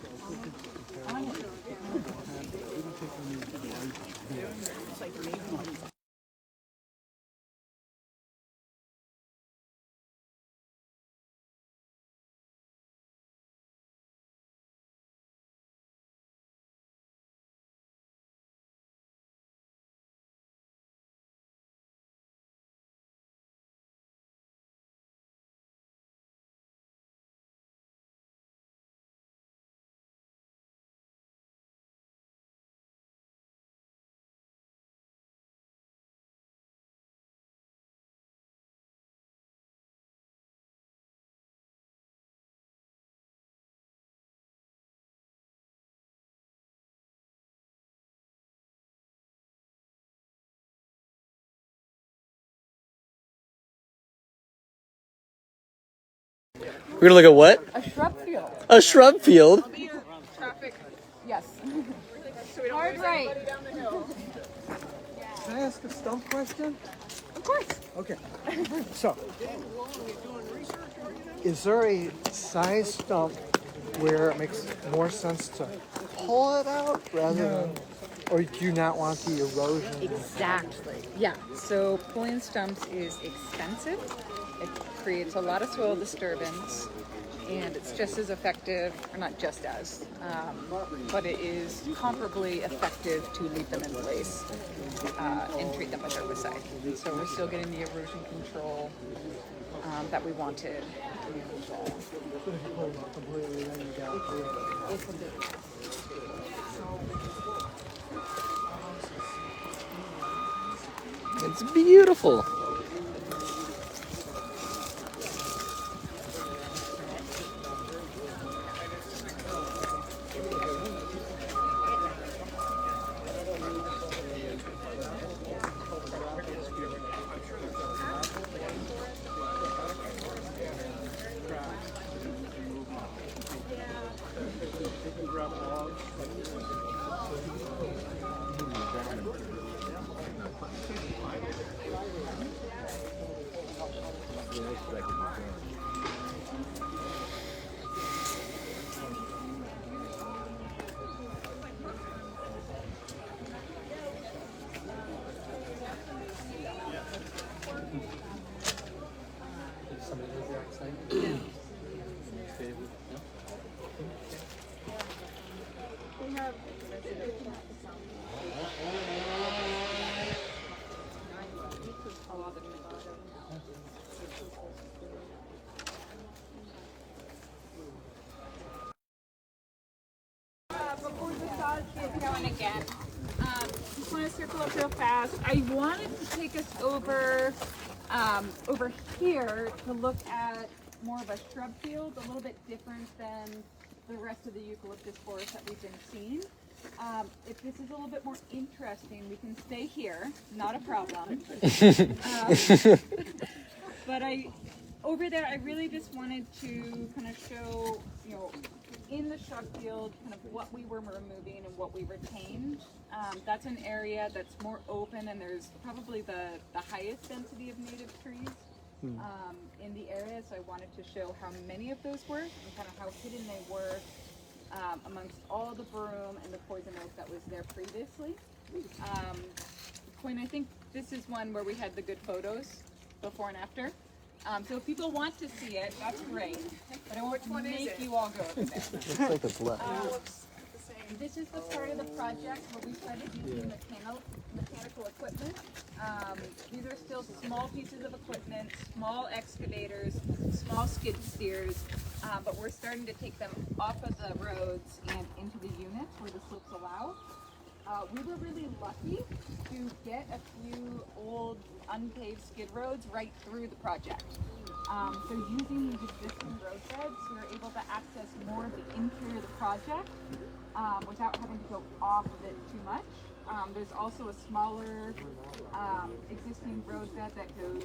Speaker 6: We're gonna look at what?
Speaker 5: A shrub field.
Speaker 6: A shrub field.
Speaker 10: Traffic.
Speaker 5: Yes.
Speaker 10: So we don't
Speaker 5: Hard
Speaker 10: lose
Speaker 5: right.
Speaker 10: anybody down the hill.
Speaker 7: Can I ask a stump question?
Speaker 5: Of course.
Speaker 7: Okay. So, is there a size stump where it makes more sense to pull it out rather than, or do you not want the erosion?
Speaker 5: Exactly. Yeah. So pulling stumps is expensive. It creates a lot of soil disturbance, and it's just as effective, or not just as, but it is comparably effective to leave them in place and treat them with herbicide. So we're still getting the erosion control that we wanted.
Speaker 6: It's beautiful.
Speaker 5: Before the saws get going again, just want to circle up real fast. I wanted to take us over over here to look at more of a shrub field, a little bit different than the rest of the eucalyptus forest that we've been seeing. If this is a little bit more interesting, we can stay here, not a problem. But over there, I really just wanted to kind of show, you know, in the shrub field, kind of what we were removing and what we retained. That's an area that's more open, and there's probably the highest density of native trees in the area. So I wanted to show how many of those were and kind of how hidden they were amongst all the broom and the poison oak that was there previously. Quinn, I think this is one where we had the good photos before and after. So if people want to see it, that's great. But I won't make you all go over there.
Speaker 6: Looks like it's left.
Speaker 5: This is the part of the project where we started using mechanical equipment. These are still small pieces of equipment, small excavators, small skid steers, but we're starting to take them off of the roads and into the units where the slopes allow. We were really lucky to get a few old unpaved skid roads right through the project. So using these existing road beds, we were able to access more of the interior of the project without having to go off of it too much. There's also a smaller existing road bed that goes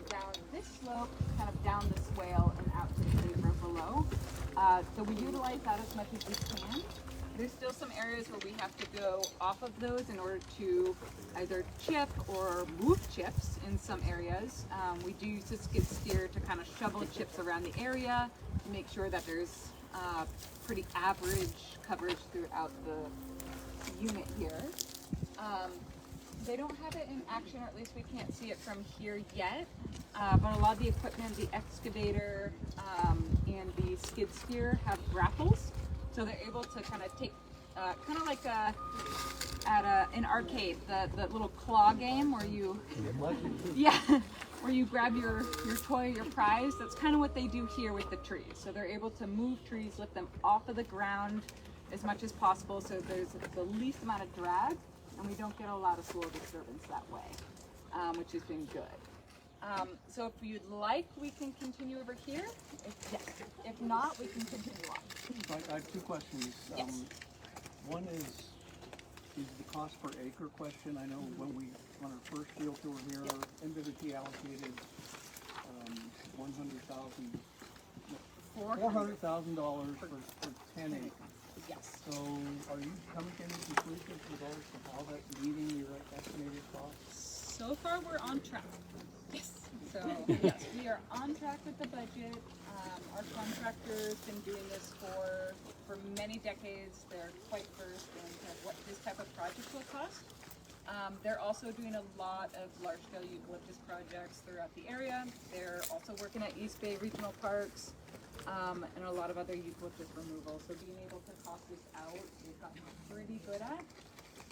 Speaker 5: down this slope, kind of down the swale and out to the river below. So we utilize that as much as we can. There's still some areas where we have to go off of those in order to either chip or move chips in some areas. We do use the skid steer to kind of shovel chips around the area to make sure that there's pretty average coverage throughout the unit here. They don't have it in action, or at least we can't see it from here yet, but a lot of the equipment, the excavator and the skid steer have grapples, so they're able to kind of take, kind of like at an arcade, the little claw game where you, yeah, where you grab your toy, your prize. That's kind of what they do here with the trees. So they're able to move trees, lift them off of the ground as much as possible, so there's the least amount of drag, and we don't get a lot of soil disturbance that way, which has been good. So if you'd like, we can continue over here. If not, we can continue on.
Speaker 13: I have two questions.
Speaker 5: Yes.
Speaker 13: One is the cost per acre question. I know when we, on our first field tour here, MWT allocated $400,000 for 10 acres.
Speaker 5: Yes.
Speaker 13: So are you coming to any conclusions with regards to how that's meeting your estimated cost?
Speaker 5: So far, we're on track. Yes. So yes, we are on track with the budget. Our contractor's been doing this for many decades. They're quite versed in kind of what this type of project will cost. They're also doing a lot of large-scale eucalyptus projects throughout the area. They're also working at East Bay Regional Parks and a lot of other eucalyptus removal. So being able to cost this out, they've gotten pretty good at,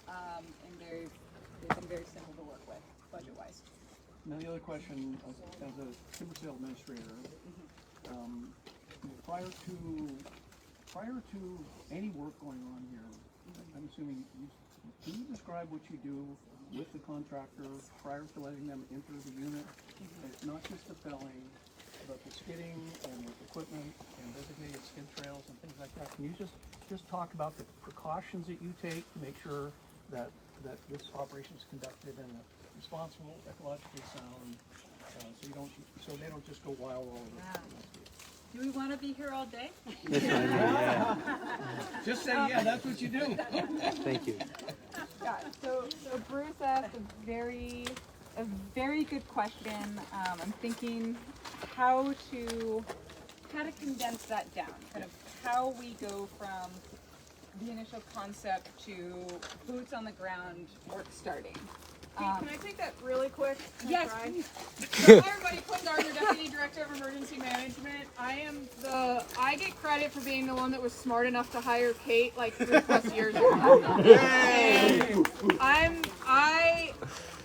Speaker 5: and they've been very simple to work with budget-wise.
Speaker 13: Now the other question, as a timber sale administrator, prior to any work going on here, I'm assuming, can you describe what you do with the contractor prior to letting them enter the unit? It's not just the felling, but the skidding and with equipment and designated skid trails and things like that. Can you just talk about the precautions that you take to make sure that this operation is conducted in a responsible, ecologically sound, so they don't just go wild all over the place?
Speaker 5: Do we want to be here all day?
Speaker 13: Yeah. Just say yeah, that's what you do.
Speaker 6: Thank you.
Speaker 5: Yeah, so Bruce asked a very good question. I'm thinking how to condense that down, kind of how we go from the initial concept to boots on the ground, work starting.
Speaker 10: Can I take that really quick?
Speaker 5: Yes,
Speaker 10: please. So, hi everybody, Quinn Gardner, Deputy Director of Emergency Management. I get credit for being the one that was smart enough to hire Kate like 3+ years ago.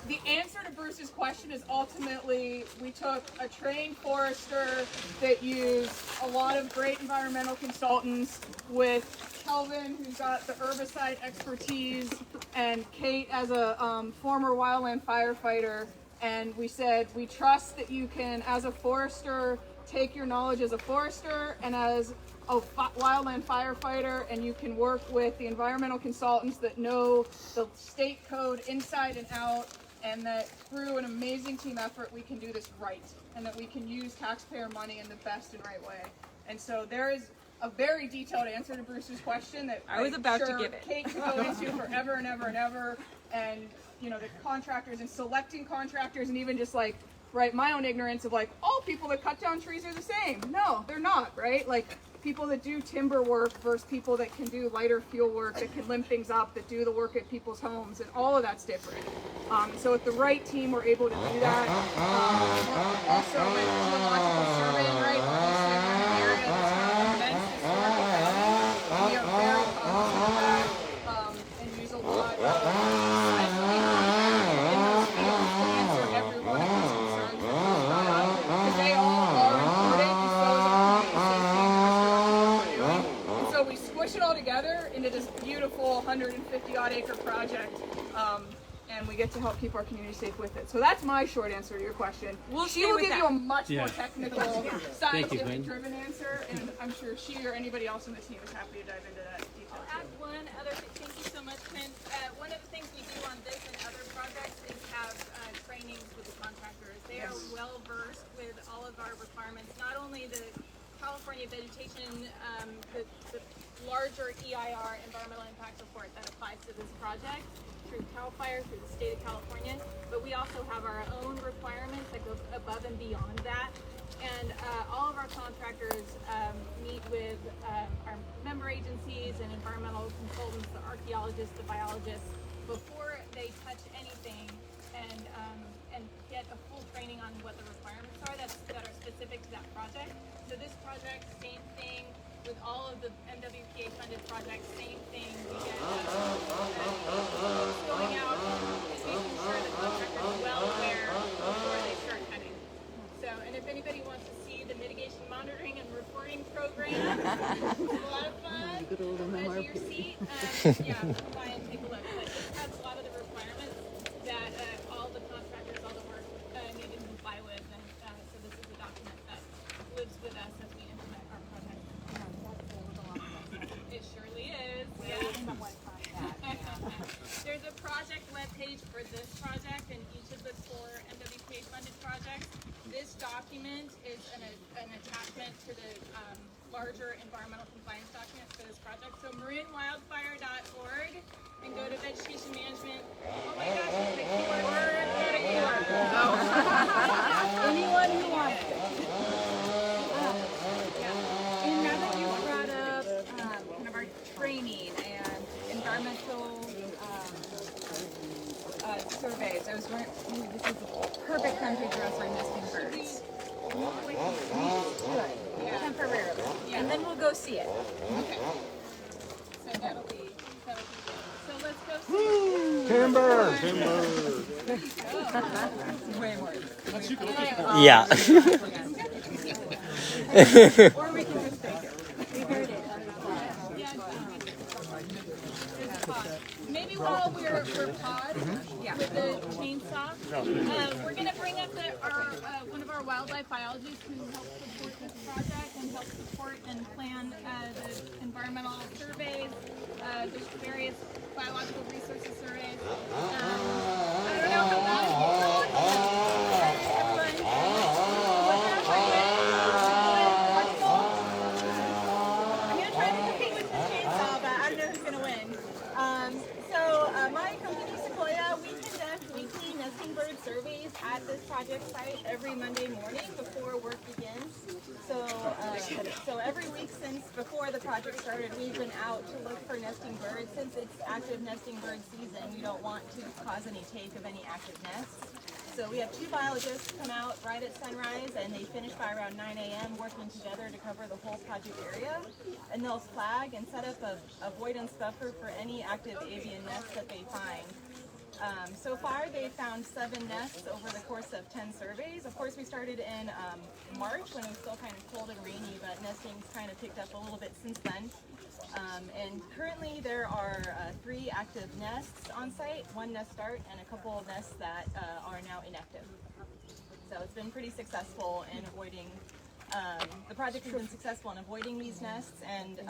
Speaker 10: The answer to Bruce's question is ultimately we took a trained forester that used a lot of great environmental consultants with Kelvin, who's got the herbicide expertise, and Kate as a former wildland firefighter. And we said, we trust that you can, as a forester, take your knowledge as a forester and as a wildland firefighter, and you can work with the environmental consultants that know the state code inside and out, and that through an amazing team effort, we can do this right, and that we can use taxpayer money in the best and right way. And so there is a very detailed answer to Bruce's question that
Speaker 5: I was about to give it.
Speaker 10: Kate could go into forever and ever and ever, and you know, the contractors and selecting contractors, and even just like, right, my own ignorance of like, all people that cut down trees are the same. No, they're not, right? Like, people that do timber work versus people that can do lighter fuel work, that can limp things up, that do the work at people's homes, and all of that's different. So with the right team, we're able to do that. Also with geological surveying, right? Obviously, we're in an area that's got immense historical value. We are very conscious of that, and use a lot of scientific in those fields to answer every one of these concerns that we've brought up, because they all are important, and so is our community safety. And so we squish it all together into this beautiful 150-odd acre project, and we get to help keep our community safe with it. So that's my short answer to your question. She will give you a much more technical, scientific-driven answer, and I'm sure she or anybody else on the team is happy to dive into that detail.
Speaker 12: I'll add one other thing. Thank you so much, Quinn. One of the things we do
Speaker 15: environmental impact report that applies to this project through CAL FIRE, through the state of California, but we also have our own requirements that go above and beyond that. And all of our contractors meet with our member agencies and environmental consultants, the archaeologists, the biologists, before they touch anything, and get a full training on what the requirements are that are specific to that project. So this project, same thing with all of the MWPA funded projects, same thing. We get going out and making sure the contractor is well aware before they start cutting. So, and if anybody wants to see the mitigation monitoring and reporting program, it's a lot of fun. Edge of your seat, yeah, come by and take a look. But this has a lot of the requirements that all the contractors, all the work need to comply with, and so this is a document that lives with us as we implement our project. It surely is. Yeah. There's a project webpage for this project and each of the 4 MWPA funded projects. This document is an attachment to the larger environmental compliance document for this project. So marinwildfire.org and go to vegetation management. Oh my gosh, it's a keyword. Go to keyword.
Speaker 5: Anyone who wants it. And now that you brought up kind of our training and environmental surveys, I was wondering, this is the perfect time to address our nesting birds. Temporarily. Yeah. And then we'll go see it.
Speaker 15: Okay. So that'll be good. So let's go see
Speaker 1: Timber!
Speaker 5: Way more.
Speaker 6: Yeah.
Speaker 5: Or we can just take it. We heard it.
Speaker 15: Maybe while we're paused with the chainsaw, we're going to bring up one of our wildlife biologists who helps support this project and helps support and plan the environmental surveys, the various biological resources surveys. I don't know how I'm going to try to compete with this chainsaw, but I don't know who's going to win. My company, Sequoia, we conduct weekly nesting bird surveys at this project site every Monday morning before work begins. So every week since before the project started, we've been out to look for nesting birds. Since it's active nesting bird season, we don't want to cause any take of any active nests. So we have 2 biologists come out right at sunrise, and they finish by around 9 a.m. working together to cover the whole project area. And they'll flag and set up a avoidance buffer for any active avian nests that they find. So far, they found 7 nests over the course of 10 surveys. Of course, we started in March when it was still kind of cold and rainy, but nesting's kind of picked up a little bit since then. And currently there are 3 active nests on site, 1 nest start, and a couple of nests that are now inactive. So it's been pretty successful in avoiding, the project has been successful in avoiding these nests, and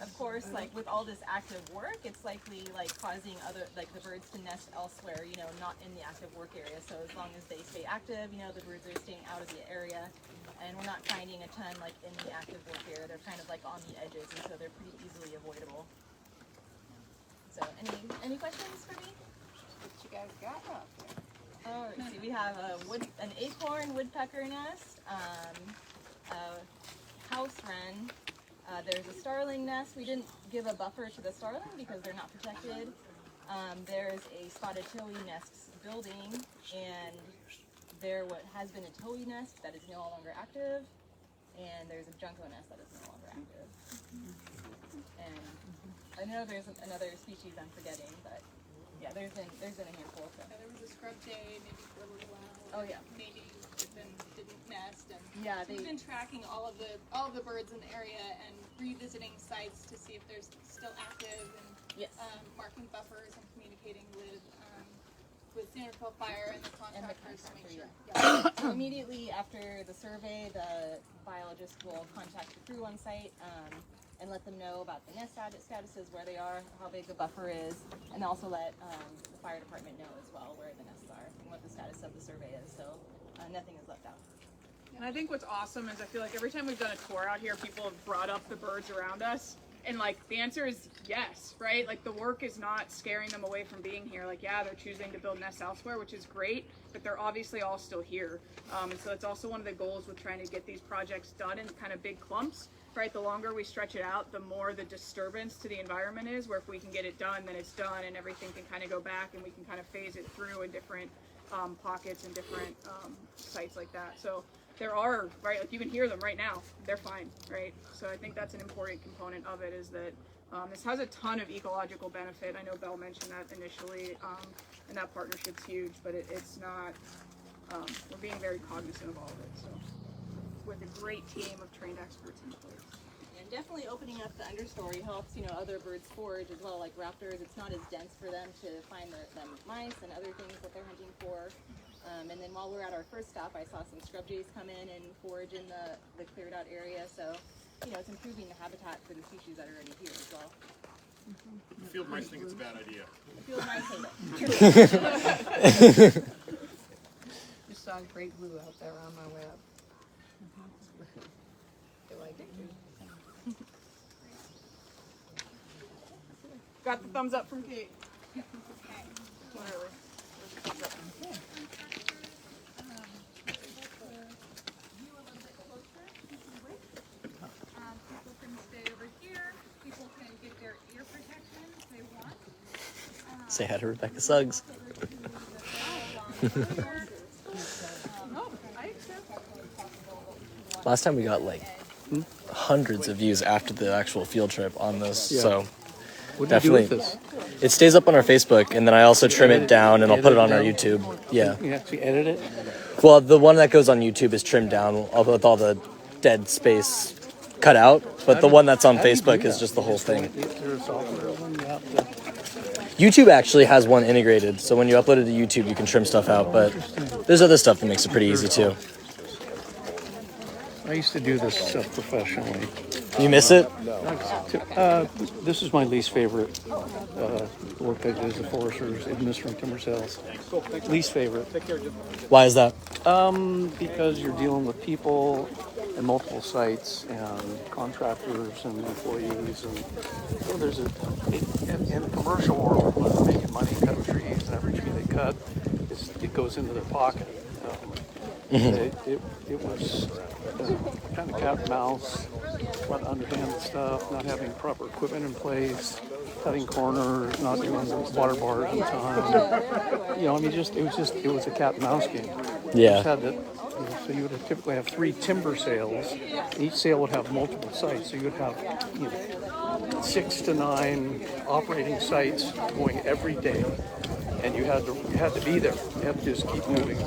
Speaker 15: of course, like with all this active work, it's likely like causing the birds to nest elsewhere, you know, not in the active work area. So as long as they stay active, you know, the birds are staying out of the area, and we're not finding a ton like in the active work area. They're kind of like on the edges, and so they're pretty easily avoidable. So any questions for me?
Speaker 5: What you guys got up here?
Speaker 15: Oh, let's see. We have an acorn woodpecker nest, a house wren. There's a starling nest. We didn't give a buffer to the starling because they're not protected. There's a spotted towhee nest building, and there has been a towhee nest that is no longer active, and there's a junco nest that is no longer active. And I know there's another species I'm forgetting, but yeah, there's been a handful. So. There was a scrub jay, maybe for a little while. Oh yeah. Maybe didn't nest, and yeah, we've been tracking all of the birds in the area and revisiting sites to see if they're still active, and marking buffers and communicating with CAL FIRE and the contractors to make sure. Yeah. So immediately after the survey, the biologist will contact the crew on site and let them know about the nest statuses, where they are, how big the buffer is, and also let the fire department know as well where the nests are and what the status of the survey is. So nothing is left out.
Speaker 10: And I think what's awesome is I feel like every time we've done a tour out here, people have brought up the birds around us. And like the answer is yes, right? Like the work is not scaring them away from being here. Like, yeah, they're choosing to build nests elsewhere, which is great, but they're obviously all still here. And so it's also one of the goals with trying to get these projects done in kind of big clumps, right? The longer we stretch it out, the more the disturbance to the environment is, where if we can get it done, then it's done and everything can kind of go back and we can kind of phase it through in different pockets and different sites like that. So there are, right, like you can hear them right now, they're fine, right? So I think that's an important component of it, is that this has a ton of ecological benefit. I know Belle mentioned that initially, and that partnership's huge, but it's not, we're being very cognizant of all of it, so with a great team of trained experts in place.
Speaker 15: And definitely opening up the understory helps, you know, other birds forage as well, like raptors. It's not as dense for them to find them mice and other things that they're hunting for. And then while we're at our first stop, I saw some scrub jays come in and forage in the cleared out area. So, you know, it's improving the habitat for the species that are already here as well.
Speaker 11: The field mice think it's a bad idea.
Speaker 15: The field mice hate it.
Speaker 4: Just saw a great blue out there on my way up. They like it too.
Speaker 10: Got the thumbs up from Kate. Whatever.
Speaker 5: People can stay over here. People can get their ear protection if they want.
Speaker 6: Say hi to Rebecca Suggs. Last time we got like hundreds of views after the actual field trip on this,
Speaker 13: Yeah.
Speaker 6: so
Speaker 13: What do
Speaker 6: definitely.
Speaker 13: you do with this?
Speaker 6: It stays up on our Facebook, and then I also trim it down, and I'll put it on our YouTube. Yeah.
Speaker 13: You actually edit it?
Speaker 6: Well, the one that goes on YouTube is trimmed down with all the dead space cut out, but the one that's on Facebook is just the whole thing. YouTube actually has one integrated, so when you upload it to YouTube, you can trim stuff out, but there's other stuff that makes it pretty easy too.
Speaker 13: I used to do this stuff professionally.
Speaker 6: You miss it?
Speaker 13: This is my least favorite work I do as a forester, is administering timber sales. Least favorite.
Speaker 6: Why is that?
Speaker 13: Because you're dealing with people and multiple sites and contractors and employees, and you know, there's in the commercial world, when they're making money cutting trees, and every tree they cut, it goes into their pocket. It was kind of cat and mouse, a lot of underhanded stuff, not having proper equipment in place, cutting corners, not doing water bars in time. You know, I mean, it was a cat and mouse game.
Speaker 6: Yeah.
Speaker 13: You just had to, so you would typically have 3 timber sales. Each sale would have multiple sites, so you would have 6 to 9 operating sites going every day, and you had to be there. You had to just keep moving.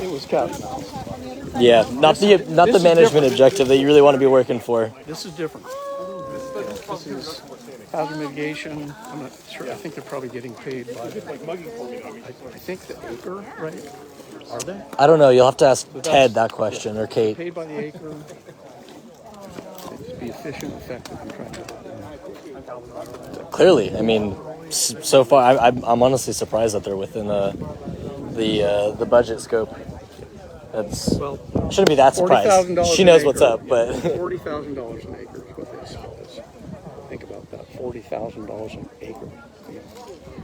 Speaker 13: It was cat and mouse.
Speaker 6: Yeah, not the management objective that you really want to be working for.
Speaker 13: This is different. This is hazard mitigation. I'm not sure. I think they're probably getting paid by, I think, the acre, right? Are they?
Speaker 6: I don't know. You'll have to ask Ted that question, or Kate.
Speaker 13: Paid by the acre. To be efficient, effective, and trying to.
Speaker 6: Clearly, I mean, so far, I'm honestly surprised that they're within the budget scope. That's shouldn't be that surprised. She knows what's up, but
Speaker 13: $40,000 an acre is what they spend. Think about that. $40,000 an acre.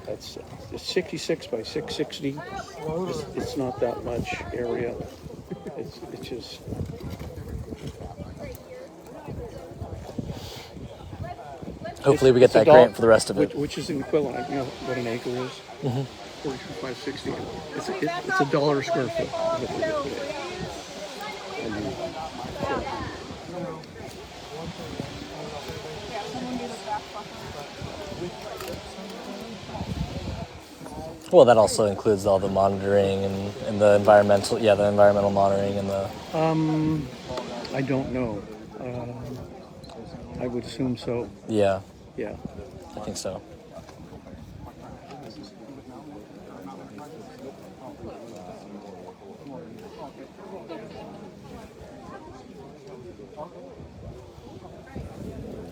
Speaker 13: That's 66 by 660. It's not that much area. It's just.
Speaker 6: hopefully we get that grant for the rest of it.
Speaker 13: Which is equivalent. You know what an acre is? 4560. It's a dollar a square foot.
Speaker 6: Well, that also includes all the monitoring and the environmental monitoring and the.
Speaker 13: I don't know. I would assume so.
Speaker 6: Yeah.
Speaker 13: Yeah.
Speaker 6: I think so.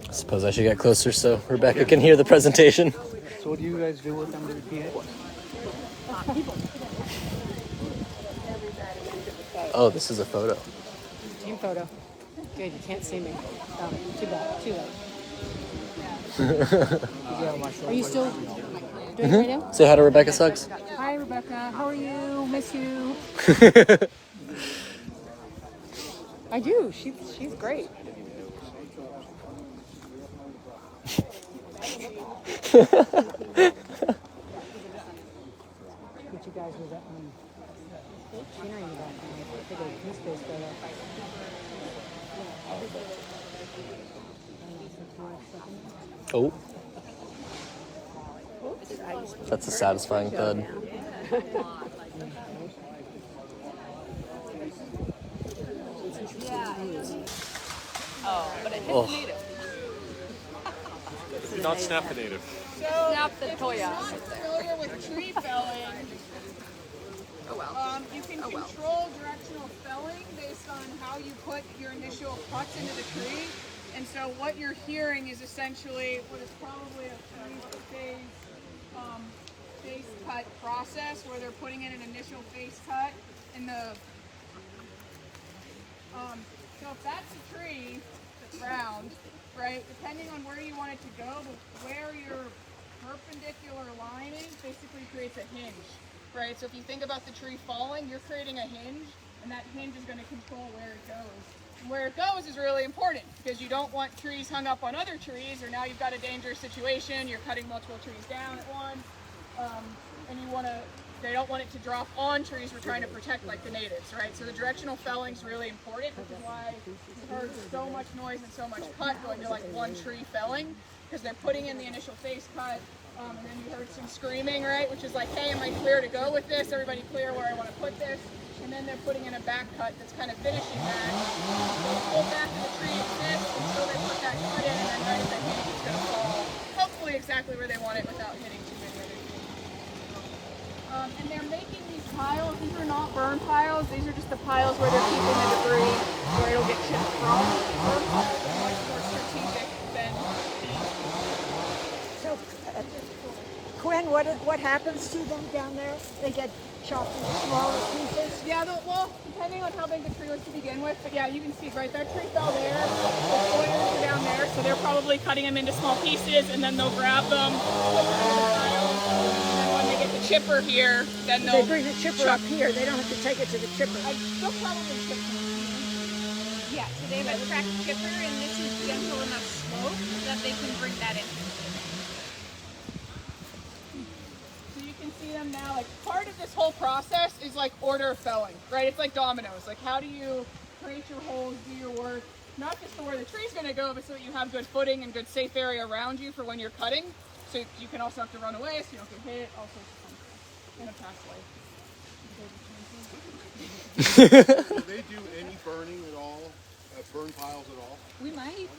Speaker 6: I suppose I should get closer so Rebecca can hear the presentation.
Speaker 13: So what do you guys do with them to PA?
Speaker 6: Oh, this is a photo.
Speaker 4: Team photo.
Speaker 2: Good, you can't see me. Oh, too bad. Too late. Are you still doing it right now?
Speaker 6: Say hi to Rebecca Suggs.
Speaker 2: Hi, Rebecca. How are you? Miss you. I do. She's great. But you guys was at cheering about his face
Speaker 6: Oh. That's a satisfying thud.
Speaker 12: Oh, but it hits
Speaker 6: Oh.
Speaker 12: native.
Speaker 11: Do not snap the native.
Speaker 10: So,
Speaker 12: Snap the
Speaker 10: if
Speaker 12: toya.
Speaker 10: you're not familiar with tree felling, you can control directional felling based on how you put your initial cuts into the tree. And so what you're hearing is essentially what is probably a three-phase face cut process where they're putting in an initial face cut in the so if that's a tree that's round, right, depending on where you want it to go, where your perpendicular line is basically creates a hinge, right? So if you think about the tree falling, you're creating a hinge, and that hinge is going to control where it goes. And where it goes is really important because you don't want trees hung up on other trees, or now you've got a dangerous situation, you're cutting multiple trees down at once, and they don't want it to drop on trees we're trying to protect like the natives, right? So the directional felling is really important, which is why you heard so much noise and so much cut going to like one tree felling, because they're putting in the initial face cut, and then you heard some screaming, right? Which is like, hey, am I clear to go with this? Everybody clear where I want to put this? And then they're putting in a back cut that's kind of finishing that. The whole back of the tree exists until they put that cut in, and then right at the hinge it's going to fall, hopefully exactly where they want it without hitting too many other trees. And they're making these piles. These are not burn piles. These are just the piles where they're keeping the debris where it'll get chipped from. Burn piles are much more strategic than
Speaker 4: So, Quinn, what happens to them down there? They get chopped into smaller pieces?
Speaker 10: yeah, well, depending on how big the tree was to begin with, but yeah, you can see, right, that tree fell there, the spoilers are down there, so they're probably cutting them into small pieces, and then they'll grab them, put them in the pile, and then when they get the chipper here, then they'll
Speaker 4: They bring the chipper up here. They don't have to take it to the chipper.
Speaker 10: They'll probably chip them.
Speaker 15: Yeah, so they have a track chipper, and this is gentle enough slope that they can bring that in.
Speaker 10: So you can see them now, like part of this whole process is like order felling, right? It's like dominoes. Like how do you create your holes, do your work, not just for where the tree's gonna go, but so that you have good footing and good safe area around you for when you're cutting. So you can also have to run away so you don't get hit, all sorts of fun stuff in a past life.
Speaker 9: Do they do any burning at all? Burn piles at all?
Speaker 10: We might.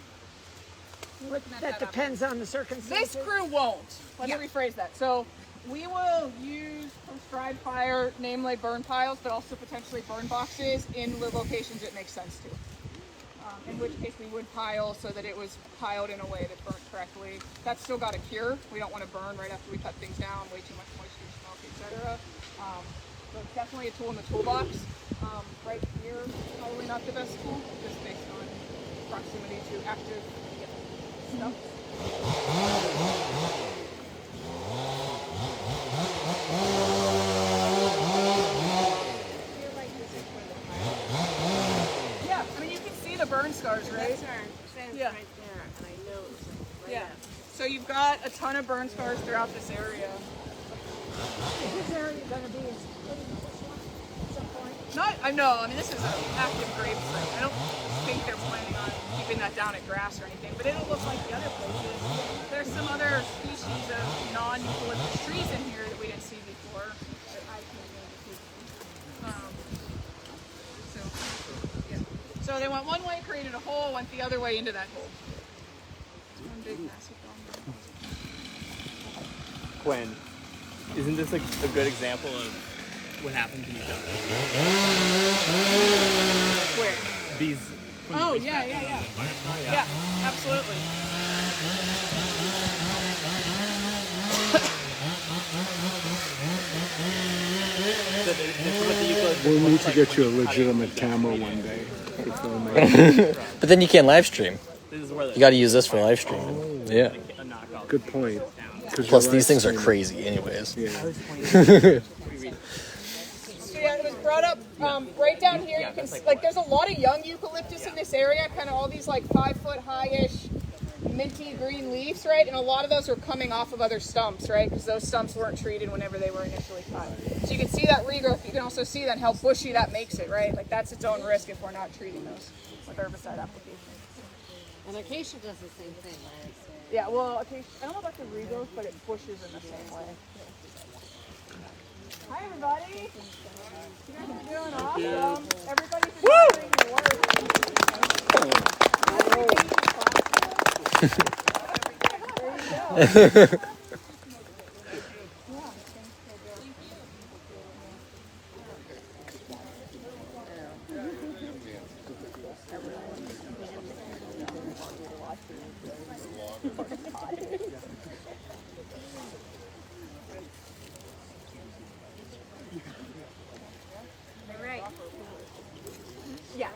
Speaker 4: That depends on the circumstances.
Speaker 10: This crew won't. Let me rephrase that. So we will use prescribed fire, namely burn piles, but also potentially burn boxes in the locations it makes sense to. In which case we would pile so that it was piled in a way that burnt correctly. That's still got to cure. We don't want to burn right after we cut things down, way too much moisture, smoke, etc. So it's definitely a tool in the toolbox. Right here, probably not the best tool, just based on proximity to active stuff. Yeah, I mean you can see the burn scars, right?
Speaker 15: That's where it says
Speaker 10: Yeah.
Speaker 15: right there, and I know it's like right
Speaker 10: Yeah.
Speaker 15: there.
Speaker 10: So you've got a ton of burn scars throughout this area.
Speaker 4: Is this area going to be as pretty as this one at some point?
Speaker 10: I know. I mean, this is an active grave site. I don't think they're planning on keeping that down at grass or anything, but it'll look like the other places. There's some other species of non-eucalyptus trees in here that we didn't see before. That I can't really see. So they went one way, created a hole, went the other way into that hole. One big massive dome.
Speaker 16: Gwen, isn't this a good example of what happens when you dump?
Speaker 10: Where?
Speaker 16: These.
Speaker 10: Oh, yeah. Yeah, absolutely.
Speaker 14: We'll need to get you a legitimate camera one day.
Speaker 6: But then you can't live stream.
Speaker 16: This is where
Speaker 6: You got to use this for live streaming. Yeah.
Speaker 7: Good point.
Speaker 6: Plus, these things are crazy, anyways.
Speaker 10: So yeah, it was brought up right down here. You can see, like, there's a lot of young eucalyptus in this area, kind of all these like 5-foot high-ish minty green leaves, right? And a lot of those are coming off of other stumps, right? Because those stumps weren't treated whenever they were initially cut. So you can see that regrowth. You can also see then how bushy that makes it, right? Like that's its own risk if we're not treating those with herbicide application.
Speaker 12: And acacia does the same thing, right? So
Speaker 10: Yeah, well, acacia, I don't know about the regrowth, but it bushes in the same way. Hi, everybody. You guys are doing awesome. Everybody's doing your work. There you go.
Speaker 5: Right. Yeah.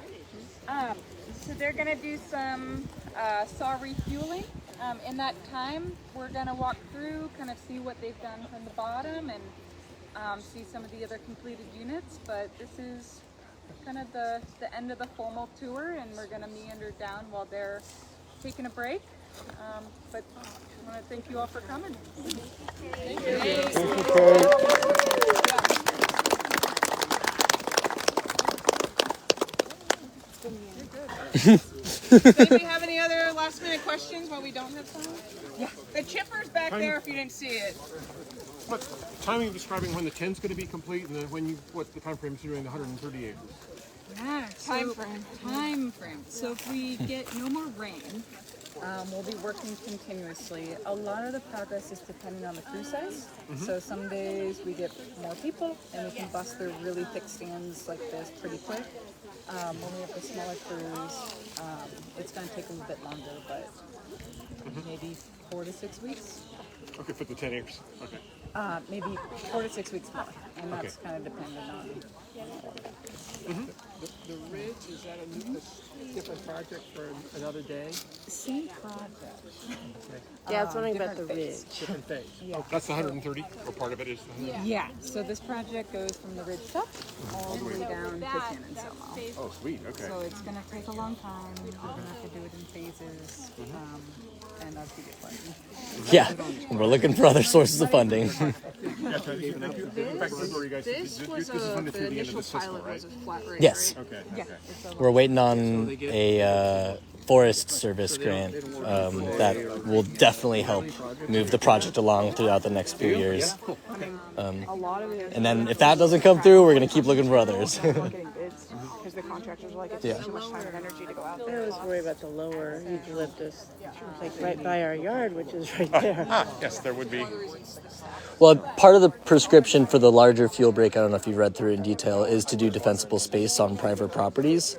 Speaker 5: So they're gonna do some saw refueling. In that time, we're gonna walk through, kind of see what they've done from the bottom, and see some of the other completed units. But this is kind of the end of the formal tour, and we're gonna meander down while they're taking a break. But I want to thank you all for coming. Thank you.
Speaker 10: Does anybody have any other last minute questions while we don't have time? Yeah. The chipper's back there if you didn't see it.
Speaker 1: What timing describing when the 10's going to be complete and then when you what the time frame is doing the 130 acres?
Speaker 5: Yeah, time frame. So if we get no more rain, we'll be working continuously. A lot of the progress is depending on the crew size. So some days we get more people and we can bust through really thick stands like this pretty quick. When we have the smaller crews, it's going to take a little bit longer, but maybe 4 to 6 weeks.
Speaker 1: Okay, for the 10 acres. Okay.
Speaker 5: Maybe 4 to 6 weeks more, and that's kind of dependent on.
Speaker 13: The ridge, is that a different project for another day?
Speaker 5: Same project.
Speaker 12: yeah, I was wondering about the
Speaker 5: different
Speaker 12: ridge.
Speaker 5: phase.
Speaker 13: Different phase.
Speaker 5: Yeah.
Speaker 1: That's the 130, or part of it is the 130?
Speaker 5: Yeah. So this project goes from the ridge top all the way down to San Anselmo.
Speaker 1: Oh, sweet. Okay.
Speaker 5: So it's going to take a long time. We're going to have to do it in phases, and as we get funding.
Speaker 6: Yeah, we're looking for other sources of funding.
Speaker 10: This was the initial pilot was a flat rate,
Speaker 6: Yes.
Speaker 10: right?
Speaker 1: Okay.
Speaker 5: Yeah.
Speaker 6: We're waiting on a Forest Service grant that will definitely help move the project along throughout the next few years. And then if that doesn't come through, we're going to keep looking for others.
Speaker 10: Because the contractors are like, it's too much time and energy to go out
Speaker 12: I
Speaker 10: there.
Speaker 12: was worried about the lower eucalyptus, like right by our yard, which is right there.
Speaker 1: Yes, there would be.
Speaker 6: Well, part of the prescription for the larger fuel break, I don't know if you've read through it in detail, is to do defensible space on private properties.